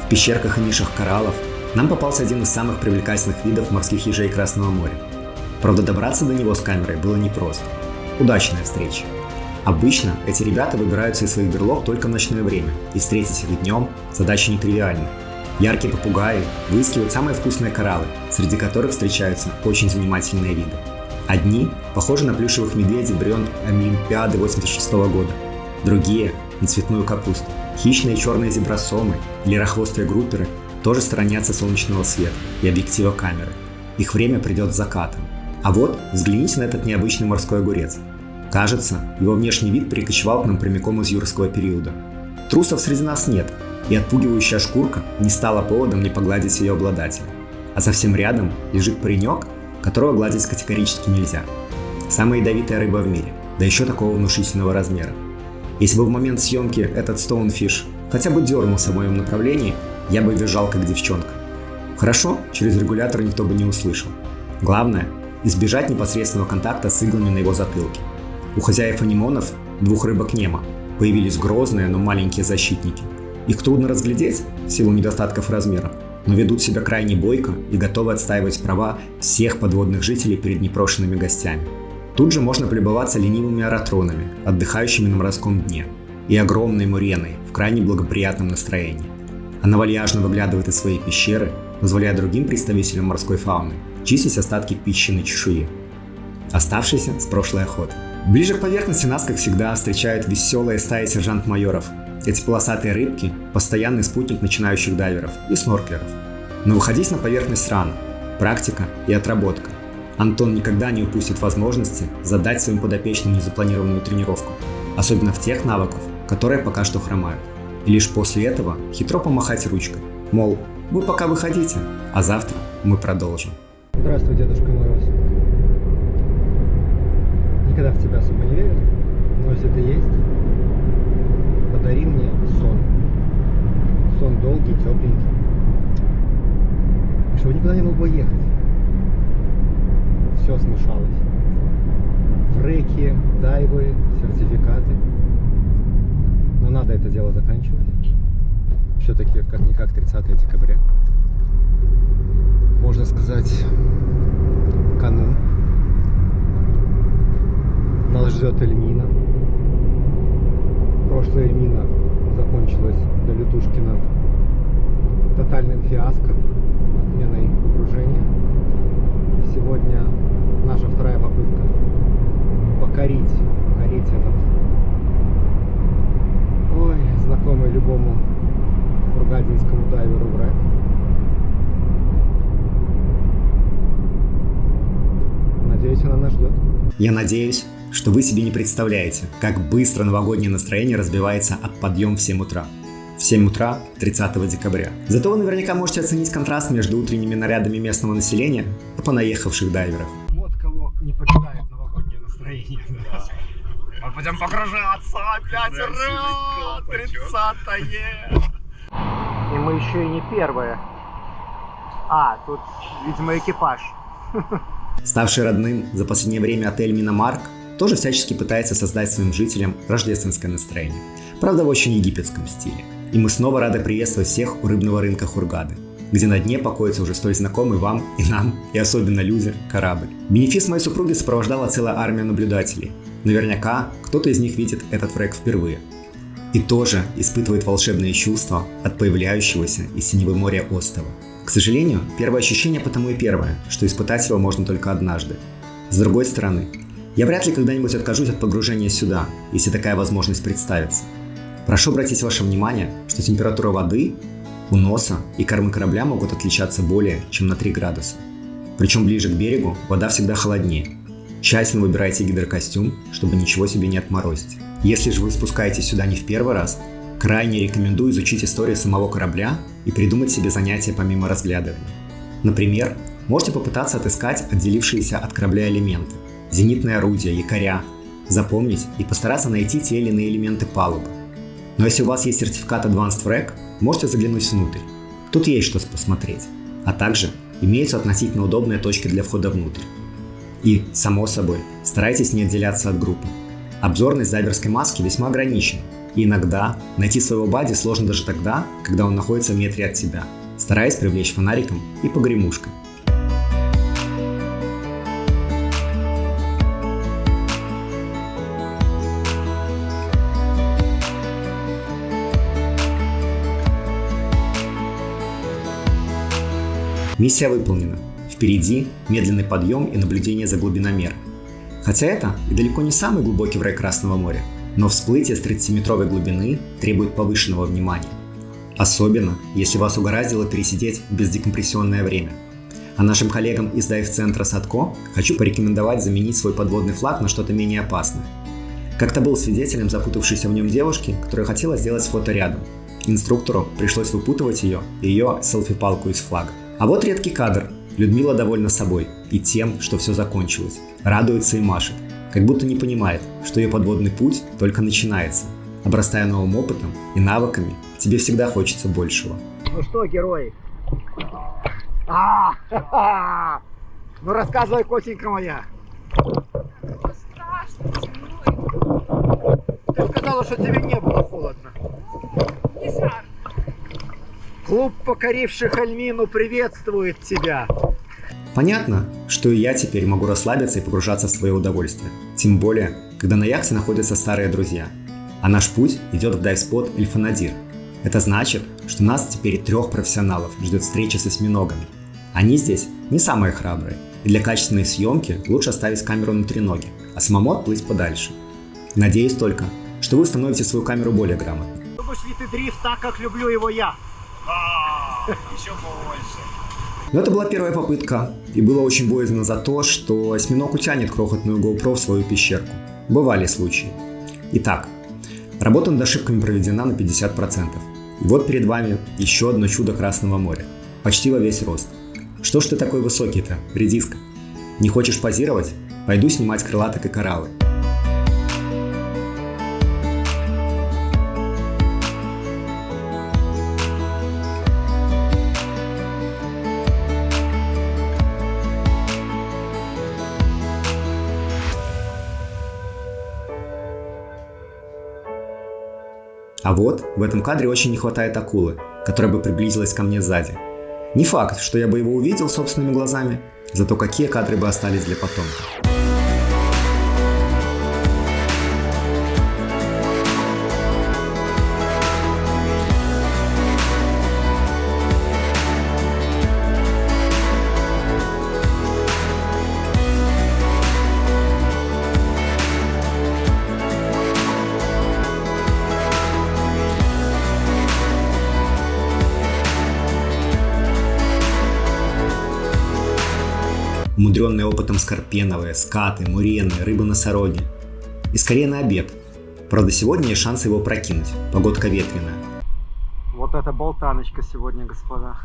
В пещерках и нишах кораллов нам попался один из самых привлекательных видов морских ежей Красного моря. Правда, добраться до него с камерой было непросто. Удачная встреча. Обычно эти ребята выбираются из своих берлог только в ночное время, и встретить их днем задача нетривиальная. Яркие попугаи выискивают самые вкусные кораллы, среди которых встречаются очень занимательные виды. Одни похожи на плюшевых медведей времен Олимпиады 86 года, другие – на цветную капусту. Хищные черные зебросомы или рохвостые групперы тоже сторонятся солнечного света и объектива камеры. Их время придет с закатом. А вот взгляните на этот необычный морской огурец. Кажется, его внешний вид перекочевал к нам прямиком из юрского периода. Трусов среди нас нет, и отпугивающая шкурка не стала поводом не погладить ее обладателя. А совсем рядом лежит паренек, которого гладить категорически нельзя. Самая ядовитая рыба в мире, да еще такого внушительного размера. Если бы в момент съемки этот стоунфиш хотя бы дернулся в моем направлении, я бы визжал как девчонка. Хорошо, через регулятор никто бы не услышал. Главное – избежать непосредственного контакта с иглами на его затылке. У хозяев анимонов, двух рыбок Немо, появились грозные, но маленькие защитники. Их трудно разглядеть в силу недостатков размера, но ведут себя крайне бойко и готовы отстаивать права всех подводных жителей перед непрошенными гостями. Тут же можно полюбоваться ленивыми аэротронами, отдыхающими на морском дне, и огромной муреной в крайне благоприятном настроении. Она вальяжно выглядывает из своей пещеры, позволяя другим представителям морской фауны чистить остатки пищи чешуи, оставшиеся с прошлой охоты. Ближе к поверхности нас, как всегда, встречают веселые стаи сержант-майоров. Эти полосатые рыбки – постоянный спутник начинающих дайверов и снорклеров. Но выходить на поверхность рано. Практика и отработка. Антон никогда не упустит возможности задать своим подопечным незапланированную тренировку, особенно в тех навыках, которые пока что хромают. и лишь после этого хитро помахать ручкой. Мол, вы пока выходите, а завтра мы продолжим. Здравствуй, Дедушка Мороз. Никогда в тебя особо не верил, но если ты есть, подари мне сон. Сон долгий, тепленький. Чтобы никуда не мог бы ехать. Все смешалось. Фреки, дайвы, сертификаты. Но надо это дело заканчивать. Все-таки как-никак 30 декабря. Можно сказать, канун. Нас ждет Эльмина. Прошлая Эльмина закончилась для Лютушкина тотальным фиаско, отменой погружения. И сегодня наша вторая попытка покорить этот, знакомый любому фургадинскому дайверу враг. Надеюсь, она нас ждет. Я надеюсь, что вы себе не представляете, как быстро новогоднее настроение разбивается об подъем в 7 утра. В 7 утра 30 декабря. Зато вы наверняка можете оценить контраст между утренними нарядами местного населения и понаехавших дайверов. Вот кого не покидает новогоднее настроение. Мы будем погружаться опять раз, 30-е. И мы еще и не первые. Тут, видимо, экипаж. Ставший родным за последнее время отель Миномарк тоже всячески пытается создать своим жителям рождественское настроение. Правда, в очень египетском стиле. И мы снова рады приветствовать всех у рыбного рынка Хургады, где на дне покоится уже столь знакомый вам и нам, и особенно людям, корабль. Бенефис моей супруги сопровождала целая армия наблюдателей. Наверняка кто-то из них видит этот фрек впервые. И тоже испытывает волшебные чувства от появляющегося из синевы моря острова. К сожалению, первое ощущение потому и первое, что испытать его можно только однажды. С другой стороны, я вряд ли когда-нибудь откажусь от погружения сюда, если такая возможность представится. Прошу обратить ваше внимание, что температура воды у носа и кормы корабля могут отличаться более чем на 3 градуса. Причем ближе к берегу вода всегда холоднее. Тщательно выбирайте гидрокостюм, чтобы ничего себе не отморозить. Если же вы спускаетесь сюда не в первый раз, крайне рекомендую изучить историю самого корабля и придумать себе занятия помимо разглядывания. Например, можете попытаться отыскать отделившиеся от корабля элементы, зенитные орудия, якоря, запомнить и постараться найти те или иные элементы палубы. Но если у вас есть сертификат Advanced Frag, можете заглянуть внутрь. Тут есть что посмотреть. А также имеются относительно удобные точки для входа внутрь. И, само собой, старайтесь не отделяться от группы. Обзорность дайверской маски весьма ограничена. И иногда найти своего бадди сложно даже тогда, когда он находится в метре от тебя, стараясь привлечь фонариком и погремушкой. Миссия выполнена. Впереди медленный подъем и наблюдение за глубиномером. Хотя это и далеко не самый глубокий враг Красного моря, но всплытие с 30-метровой глубины требует повышенного внимания. Особенно, если вас угораздило пересидеть бездекомпрессионное время. А нашим коллегам из дайв-центра Садко хочу порекомендовать заменить свой подводный флаг на что-то менее опасное. Как-то был свидетелем запутавшейся в нем девушки, которая хотела сделать фото рядом. Инструктору пришлось выпутывать ее и ее селфи-палку из флага. А вот редкий кадр. Людмила довольна собой и тем, что все закончилось. Радуется и машет, как будто не понимает, что ее подводный путь только начинается. Обрастая новым опытом и навыками, тебе всегда хочется большего. Ну что, герои? Ну рассказывай, котенька моя. Страшно, темно. Ты сказала, что тебе не было холодно. Не жарко. Клуб покоривших Эльмину приветствует тебя. Понятно, что и я теперь могу расслабиться и погружаться в свое удовольствие. Тем более, когда на яхте находятся старые друзья. А наш путь идет в дайв-спот Эль-Фанадир. Это значит, что нас теперь 3 профессионалов ждет встреча с осьминогами. Они здесь не самые храбрые, и для качественной съемки лучше оставить камеру на треноге, а самому отплыть подальше. Надеюсь только, что вы установите свою камеру более грамотно. Любишь ли ты дрифт так, как люблю его я? Еще больше. Но это была первая попытка, и было очень боязно за то, что осьминог утянет крохотную GoPro в свою пещерку. Бывали случаи. Итак, Работа над ошибками проведена на 50%. И вот перед вами еще одно чудо Красного моря. Почти во весь рост. Что ж ты такой высокий-то, редиска? Не хочешь позировать? Пойду снимать крылаток и кораллы. А вот в этом кадре очень не хватает акулы, которая бы приблизилась ко мне сзади. Не факт, что я бы его увидел собственными глазами, зато какие кадры бы остались для потомка. Умудренные опытом скорпеновые, скаты, мурены, рыбы-носороги. И скорее на обед. Правда, сегодня есть шанс его прокинуть. Погодка ветреная. Вот это болтаночка сегодня, господа.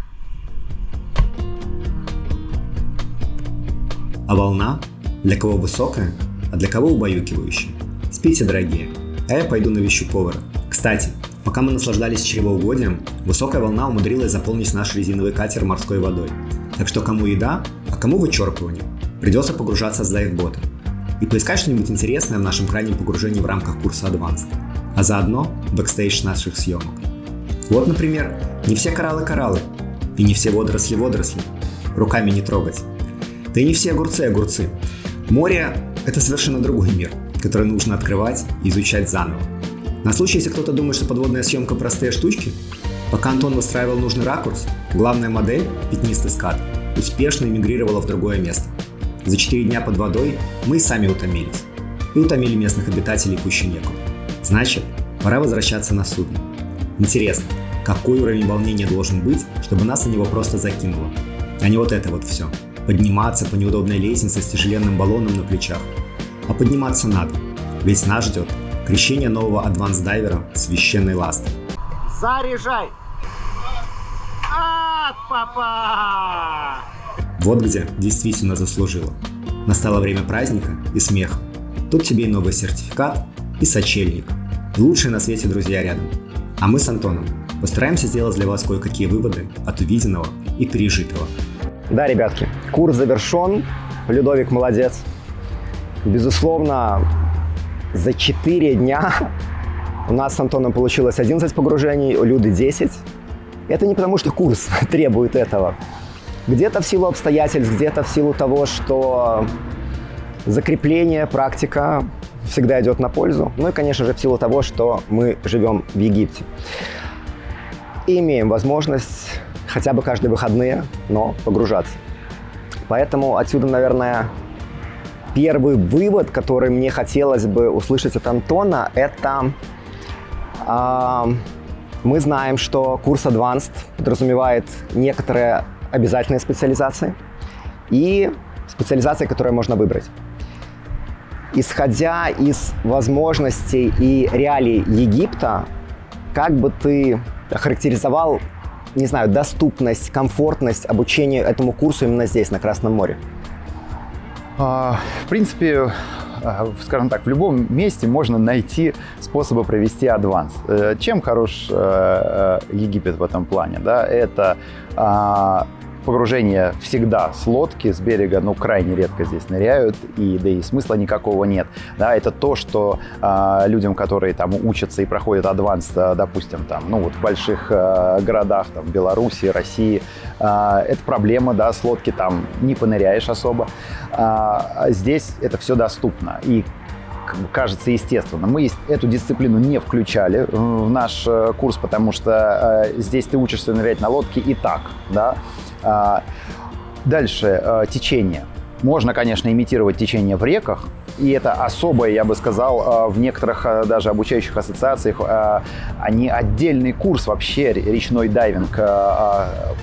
А волна? Для кого высокая, а для кого убаюкивающая. Спите, дорогие. А я пойду навещу повара. Кстати, пока мы наслаждались чревоугодием, высокая волна умудрилась заполнить наш резиновый катер морской водой. Так что кому еда, а кому вычерпывание, придется погружаться с дайв-бота и поискать что-нибудь интересное в нашем крайнем погружении в рамках курса Advanced, а заодно бэкстейдж наших съемок. Вот, например, не все кораллы, и не все водоросли, руками не трогать. Да и не все огурцы. Море – это совершенно другой мир, который нужно открывать и изучать заново. На случай, если кто-то думает, что подводная съемка – простые штучки, пока Антон выстраивал нужный ракурс, главная модель, пятнистый скат, успешно эмигрировала в другое место. За 4 дня под водой мы и сами утомились. И утомили местных обитателей пуще некуда. Значит, пора возвращаться на судно. Интересно, какой уровень волнения должен быть, чтобы нас на него просто закинуло? А не вот это вот все. Подниматься по неудобной лестнице с тяжеленным баллоном на плечах. А подниматься надо, ведь нас ждет крещение нового адванс-дайвера священной ласты. Заряжай! Папа! Вот где действительно заслужила. Настало время праздника и смеха. Тут тебе и новый сертификат, и сочельник, и лучшие на свете друзья рядом. А мы с Антоном постараемся сделать для вас кое-какие выводы от увиденного и пережитого. Да, ребятки, курс завершен. Людовик молодец. Безусловно, за 4 дня у нас с Антоном получилось 11 погружений, у Люды 10. Это не потому, что курс требует этого. Где-то в силу обстоятельств, где-то в силу того, что закрепление, практика всегда идет на пользу. Ну и, конечно же, в силу того, что мы живем в Египте. И имеем возможность хотя бы каждые выходные, но погружаться. Поэтому отсюда, наверное, первый вывод, который мне хотелось бы услышать от Антона, это мы знаем, что курс Advanced подразумевает некоторые обязательные специализации и специализации, которые можно выбрать. Исходя из возможностей и реалий Египта, как бы ты охарактеризовал, не знаю, доступность, комфортность обучения этому курсу именно здесь, на Красном море? В принципе, скажем так, в любом месте можно найти способы провести адванс. Чем хорош Египет в этом плане? Да? Это погружение всегда с лодки, с берега, ну, крайне редко здесь ныряют, да и смысла никакого нет. Да, это то, что людям, которые там учатся и проходят адванс, допустим, там, ну, вот в больших городах, там, Беларуси, России, это проблема, да, с лодки там не поныряешь особо. Здесь это все доступно. И кажется естественно. Мы эту дисциплину не включали в наш курс, потому что здесь ты учишься нырять на лодке и так, да. Дальше течение. Можно, конечно, имитировать течение в реках, и это особое, я бы сказал, в некоторых даже обучающих ассоциациях они отдельный курс вообще речной дайвинг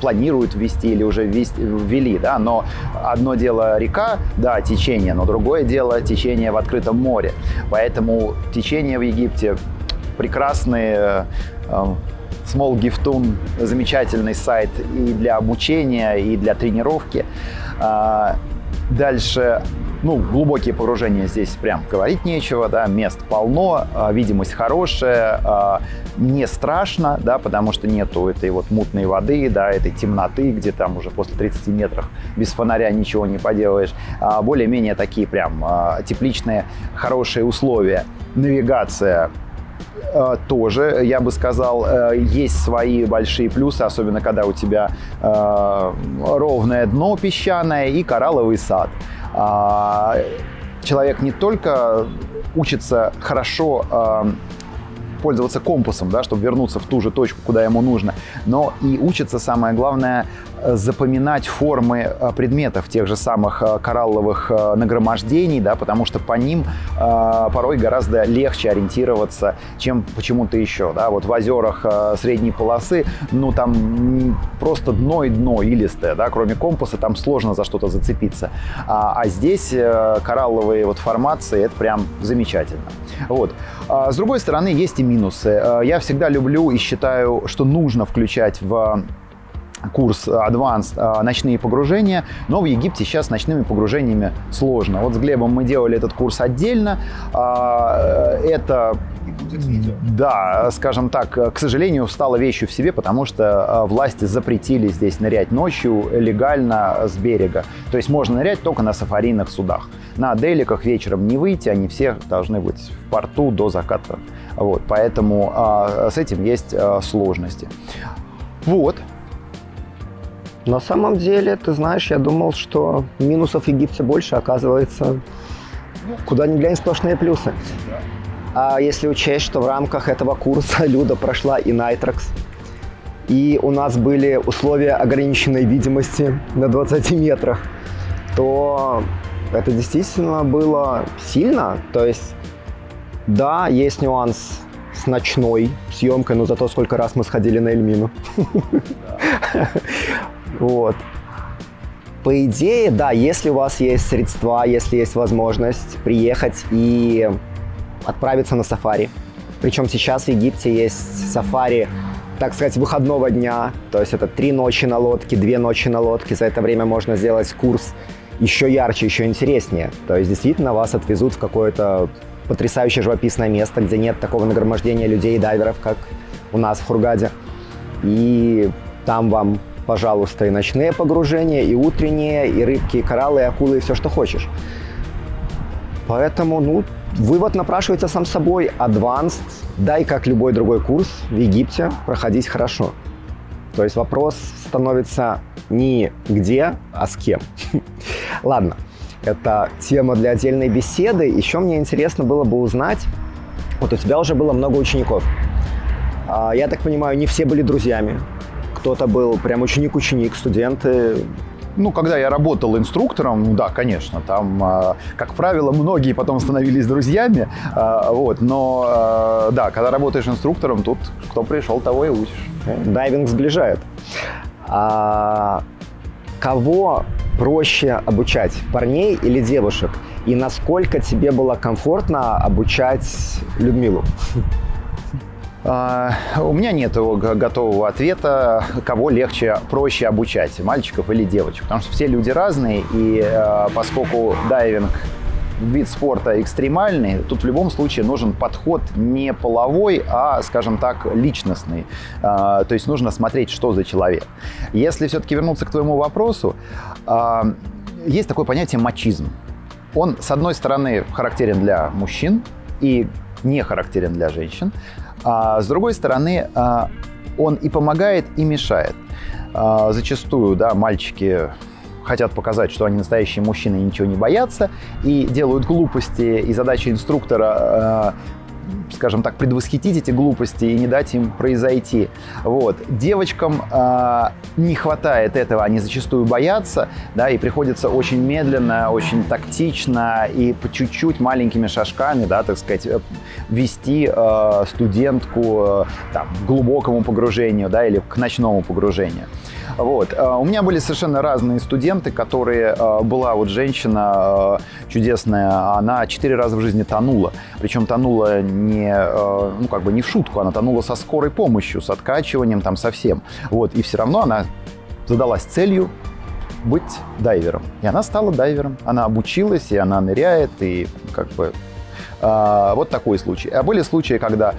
планируют ввести или уже ввели, да, но одно дело река, да, течение, но другое дело течение в открытом море, поэтому течение в Египте прекрасный Small Giftun, замечательный сайт и для обучения, и для тренировки. Дальше, глубокие погружения здесь прям говорить нечего, да, мест полно, видимость хорошая, не страшно, да, потому что нету этой вот мутной воды, да, этой темноты, где там уже после 30 метров без фонаря ничего не поделаешь. Более-менее такие прям тепличные, хорошие условия. Навигация тоже, я бы сказал, есть свои большие плюсы, особенно когда у тебя ровное дно песчаное и коралловый сад. Человек не только учится хорошо пользоваться компасом, да, чтобы вернуться в ту же точку, куда ему нужно, но и учится, самое главное, запоминать формы предметов, тех же самых коралловых нагромождений, да, потому что по ним порой гораздо легче ориентироваться, чем почему-то еще. Да. Вот в озерах средней полосы, там просто дно и дно илистое, да, кроме компаса там сложно за что-то зацепиться. А здесь коралловые вот формации, это прям замечательно. Вот. С другой стороны, есть и минусы. Я всегда люблю и считаю, что нужно включать в курс Advanced ночные погружения, но в Египте сейчас с ночными погружениями сложно. Вот с Глебом мы делали этот курс отдельно. Это, да, скажем так, к сожалению, стало вещью в себе, потому что власти запретили здесь нырять ночью легально с берега. То есть можно нырять только на сафарийных судах. На деликах вечером не выйти, они все должны быть в порту до заката. Вот, поэтому с этим есть сложности. Вот. На самом деле, ты знаешь, я думал, что минусов в Египте больше, оказывается, куда ни глянь, сплошные плюсы. А если учесть, что в рамках этого курса Люда прошла и Nitrox, и у нас были условия ограниченной видимости на 20 метрах, то это действительно было сильно. То есть, да, есть нюанс с ночной съемкой, но зато сколько раз мы сходили на Эльмину. Вот. По идее, да, если у вас есть средства, если есть возможность приехать и отправиться на сафари. Причем сейчас в Египте есть сафари, так сказать, выходного дня. То есть это 3 ночи на лодке, 2 ночи на лодке. За это время можно сделать курс еще ярче, еще интереснее. То есть действительно вас отвезут в какое-то потрясающее живописное место, где нет такого нагромождения людей и дайверов, как у нас в Хургаде. И там вам, пожалуйста, и ночные погружения, и утренние, и рыбки, и кораллы, и акулы, и все, что хочешь. Поэтому, вывод напрашивается сам собой. Advanced, да и как любой другой курс в Египте, проходить хорошо. То есть вопрос становится не где, а с кем. Ладно, это тема для отдельной беседы. Еще мне интересно было бы узнать, вот у тебя уже было много учеников. Я так понимаю, не все были друзьями. Кто-то был прям ученик-ученик, студенты. Когда я работал инструктором, да, конечно, там, как правило, многие потом становились друзьями, вот, но, да, когда работаешь инструктором, тут кто пришел, того и учишь. Дайвинг сближает. Кого проще обучать, парней или девушек? И насколько тебе было комфортно обучать Людмилу? У меня нет готового ответа, кого проще обучать, мальчиков или девочек, потому что все люди разные, и поскольку дайвинг вид спорта экстремальный, тут в любом случае нужен подход не половой, а, скажем так, личностный. То есть нужно смотреть, что за человек. Если все-таки вернуться к твоему вопросу, есть такое понятие мачизм. Он, с одной стороны, характерен для мужчин и не характерен для женщин. А с другой стороны, он и помогает, и мешает. Зачастую, да, мальчики хотят показать, что они настоящие мужчины и ничего не боятся, и делают глупости, и задача инструктора, скажем так, предвосхитить эти глупости и не дать им произойти. Вот. Девочкам не хватает этого, они зачастую боятся, да, и приходится очень медленно, очень тактично и по чуть-чуть маленькими шажками, да, так сказать, вести студентку там, к глубокому погружению, да, или к ночному погружению. Вот. У меня были совершенно разные студенты, которые... Была вот женщина чудесная, она 4 раза в жизни тонула. Причем тонула не не в шутку, она тонула со скорой помощью, с откачиванием, там, совсем. Вот, и все равно она задалась целью быть дайвером. И она стала дайвером. Она обучилась, и она ныряет, и как бы вот такой случай. А были случаи, когда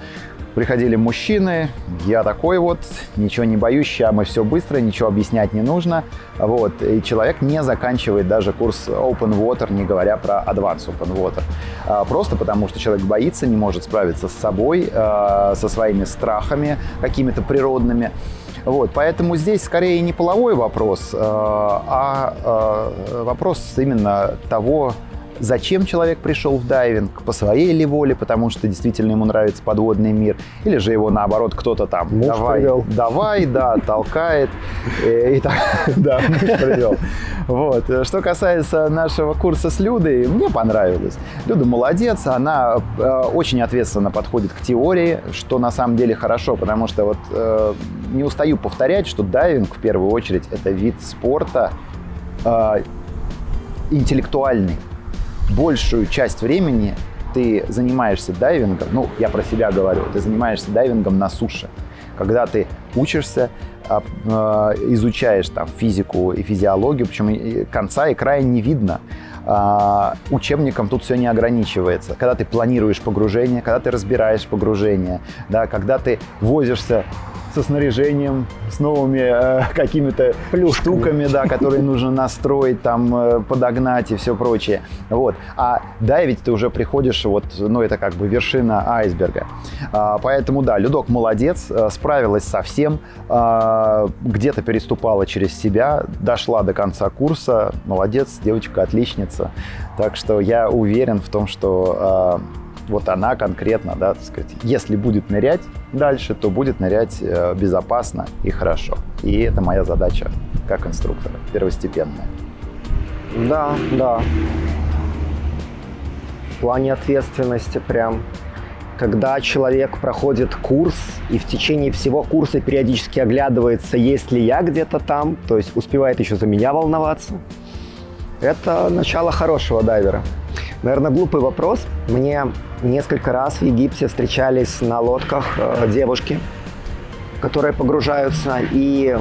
приходили мужчины, я такой вот, ничего не боюсь, сейчас мы все быстро, ничего объяснять не нужно. Вот, и человек не заканчивает даже курс Open Water, не говоря про Advanced Open Water. Просто потому, что человек боится, не может справиться с собой, со своими страхами какими-то природными. Вот, поэтому здесь скорее не половой вопрос, а вопрос именно того, зачем человек пришел в дайвинг, по своей ли воле, потому что действительно ему нравится подводный мир, или же его, наоборот, кто-то там давай, толкает, и так, да, муж привел. Вот. Что касается нашего курса с Людой, мне понравилось. Люда молодец, она очень ответственно подходит к теории, что на самом деле хорошо, потому что вот не устаю повторять, что дайвинг, в первую очередь, это вид спорта интеллектуальный. Большую часть времени ты занимаешься дайвингом, я про себя говорю, ты занимаешься дайвингом на суше. Когда ты учишься, изучаешь там физику и физиологию, причем конца и края не видно. Учебником тут все не ограничивается. Когда ты планируешь погружение, когда ты разбираешь погружение, да, когда ты возишься со снаряжением, с новыми какими-то штуками, да, которые нужно настроить, там, подогнать и все прочее. Вот. А дайвить ты уже приходишь, это как бы вершина айсберга. Поэтому, да, Людок молодец, справилась со всем, где-то переступала через себя, дошла до конца курса. Молодец, девочка, отличница. Так что я уверен в том, что вот она конкретно, да, так сказать, если будет нырять дальше, то будет нырять безопасно и хорошо. И это моя задача как инструктора, первостепенная. Да. В плане ответственности прям. Когда человек проходит курс и в течение всего курса периодически оглядывается, есть ли я где-то там, то есть успевает еще за меня волноваться, это начало хорошего дайвера. Наверное, глупый вопрос. Мне несколько раз в Египте встречались на лодках девушки, которые погружаются, и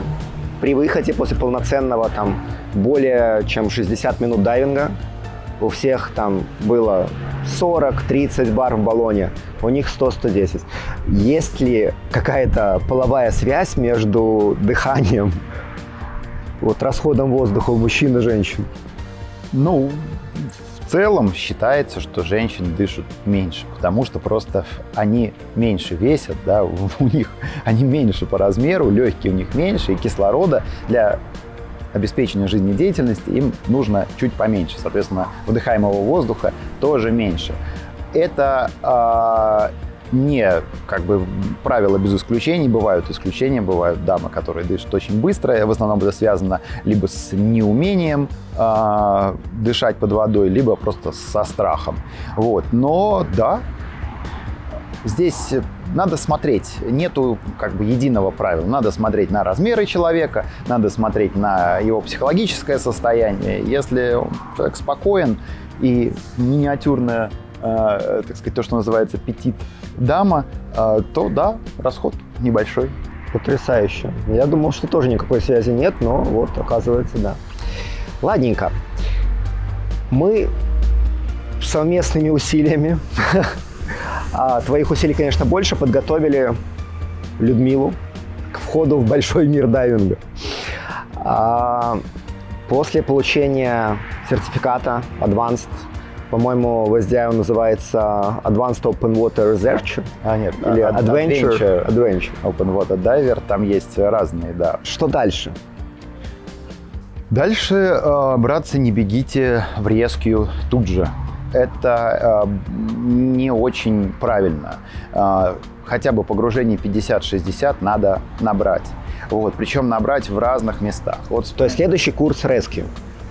при выходе после полноценного там более чем 60 минут дайвинга у всех там было 40-30 бар в баллоне, у них 100-110. Есть ли какая-то половая связь между дыханием, расходом воздуха у мужчин и женщин? В целом считается, что женщины дышат меньше, потому что просто они меньше весят, да, они меньше по размеру, легкие у них меньше, и кислорода для обеспечения жизнедеятельности им нужно чуть поменьше. Соответственно, выдыхаемого воздуха тоже меньше. Это не правило без исключений. Бывают исключения, бывают дамы, которые дышат очень быстро. В основном это связано либо с неумением дышать под водой, либо просто со страхом. Вот. Но да, здесь надо смотреть. Нету единого правила. Надо смотреть на размеры человека, надо смотреть на его психологическое состояние. Если человек спокоен и миниатюрная, так сказать, то, что называется петит дама, то да, расход небольшой. Потрясающе. Я думал, что тоже никакой связи нет, но оказывается, да. Ладненько. Мы совместными усилиями, твоих усилий, конечно, больше, подготовили Людмилу к входу в большой мир дайвинга. После получения сертификата Advanced, по-моему, в SDI он называется Advanced Open Water Researcher. Нет, или Adventure. Open Water Diver, там есть разные, да. Что дальше? Дальше, братцы, не бегите в рескью тут же. Это не очень правильно. Хотя бы погружение 50-60 надо набрать. Причем набрать в разных местах. То есть следующий курс Rescue?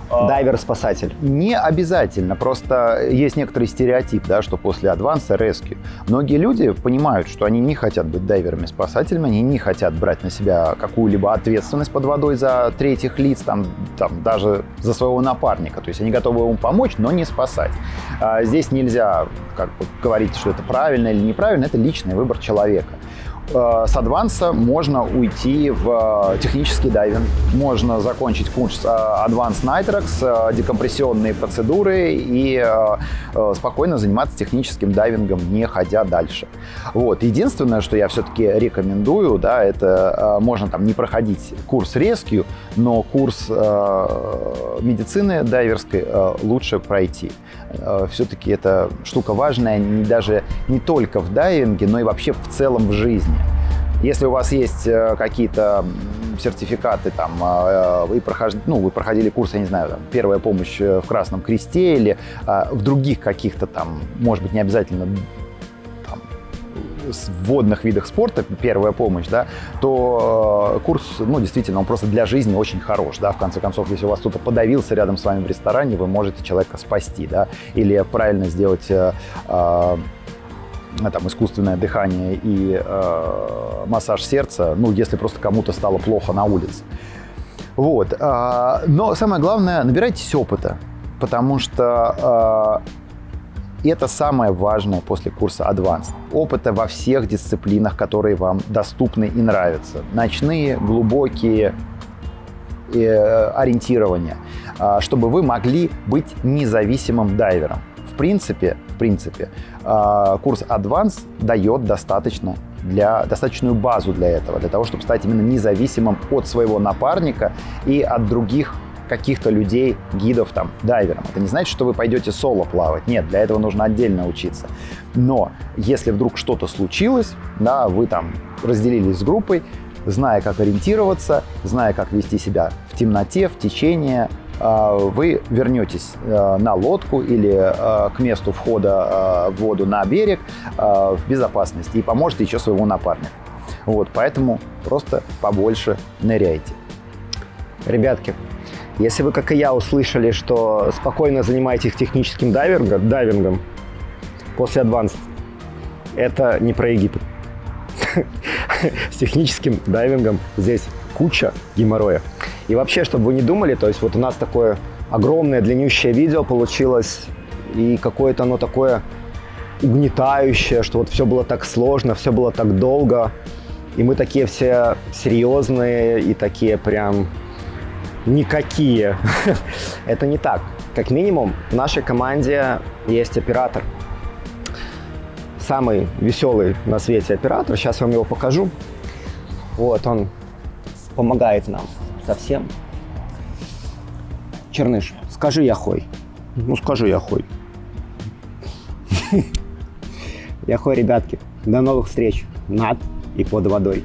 дайвер-спасатель. Не обязательно, просто есть некоторый стереотип, да, что после Advanced Rescue многие люди понимают, что они не хотят быть дайверами-спасателями, они не хотят брать на себя какую-либо ответственность под водой за третьих лиц, там даже за своего напарника. То есть они готовы ему помочь, но не спасать. Здесь нельзя говорить, что это правильно или неправильно, это личный выбор человека. С Advanced можно уйти в технический дайвинг, можно закончить курс Advanced Nitrox, декомпрессионные процедуры и спокойно заниматься техническим дайвингом, не ходя дальше. Вот. Единственное, что я все-таки рекомендую, да, это можно там не проходить курс Rescue, но курс медицины дайверской лучше пройти. Все-таки это штука важная даже не только в дайвинге, но и вообще в целом в жизни. Если у вас есть какие-то сертификаты, там, вы проходили курс, я не знаю, там, первая помощь в Красном Кресте или в других каких-то там, может быть, не обязательно там, в водных видах спорта первая помощь, да, то курс, действительно, он просто для жизни очень хорош, да, в конце концов, если у вас кто-то подавился рядом с вами в ресторане, вы можете человека спасти, да, или правильно сделать там, искусственное дыхание и массаж сердца, если просто кому-то стало плохо на улице. Вот. Но самое главное, набирайтесь опыта, потому что это самое важное после курса Advanced. Опыта во всех дисциплинах, которые вам доступны и нравятся. Ночные, глубокие, ориентирования, чтобы вы могли быть независимым дайвером. В принципе, курс Advanced дает достаточную базу для этого, для того, чтобы стать именно независимым от своего напарника и от других каких-то людей, гидов, там, дайвером. Это не значит, что вы пойдете соло плавать. Нет, для этого нужно отдельно учиться. Но если вдруг что-то случилось, да, вы там разделились с группой, зная, как ориентироваться, зная, как вести себя в темноте, в течение, вы вернетесь на лодку или к месту входа в воду на берег в безопасности и поможете еще своему напарнику. Вот, поэтому просто побольше ныряйте. Ребятки, если вы, как и я, услышали, что спокойно занимаетесь техническим дайвингом после Advanced, это не про Египет. С техническим дайвингом здесь куча геморроя. И вообще, чтобы вы не думали, то есть вот у нас такое огромное длиннющее видео получилось, и какое-то оно такое угнетающее, что вот все было так сложно, все было так долго, и мы такие все серьезные и такие прям никакие. Это не так. Как минимум, в нашей команде есть оператор. Самый веселый на свете оператор. Сейчас я вам его покажу. Вот, он помогает нам совсем. Черныш, скажи яхой. Скажи яхой. Яхой, ребятки. До новых встреч над и под водой.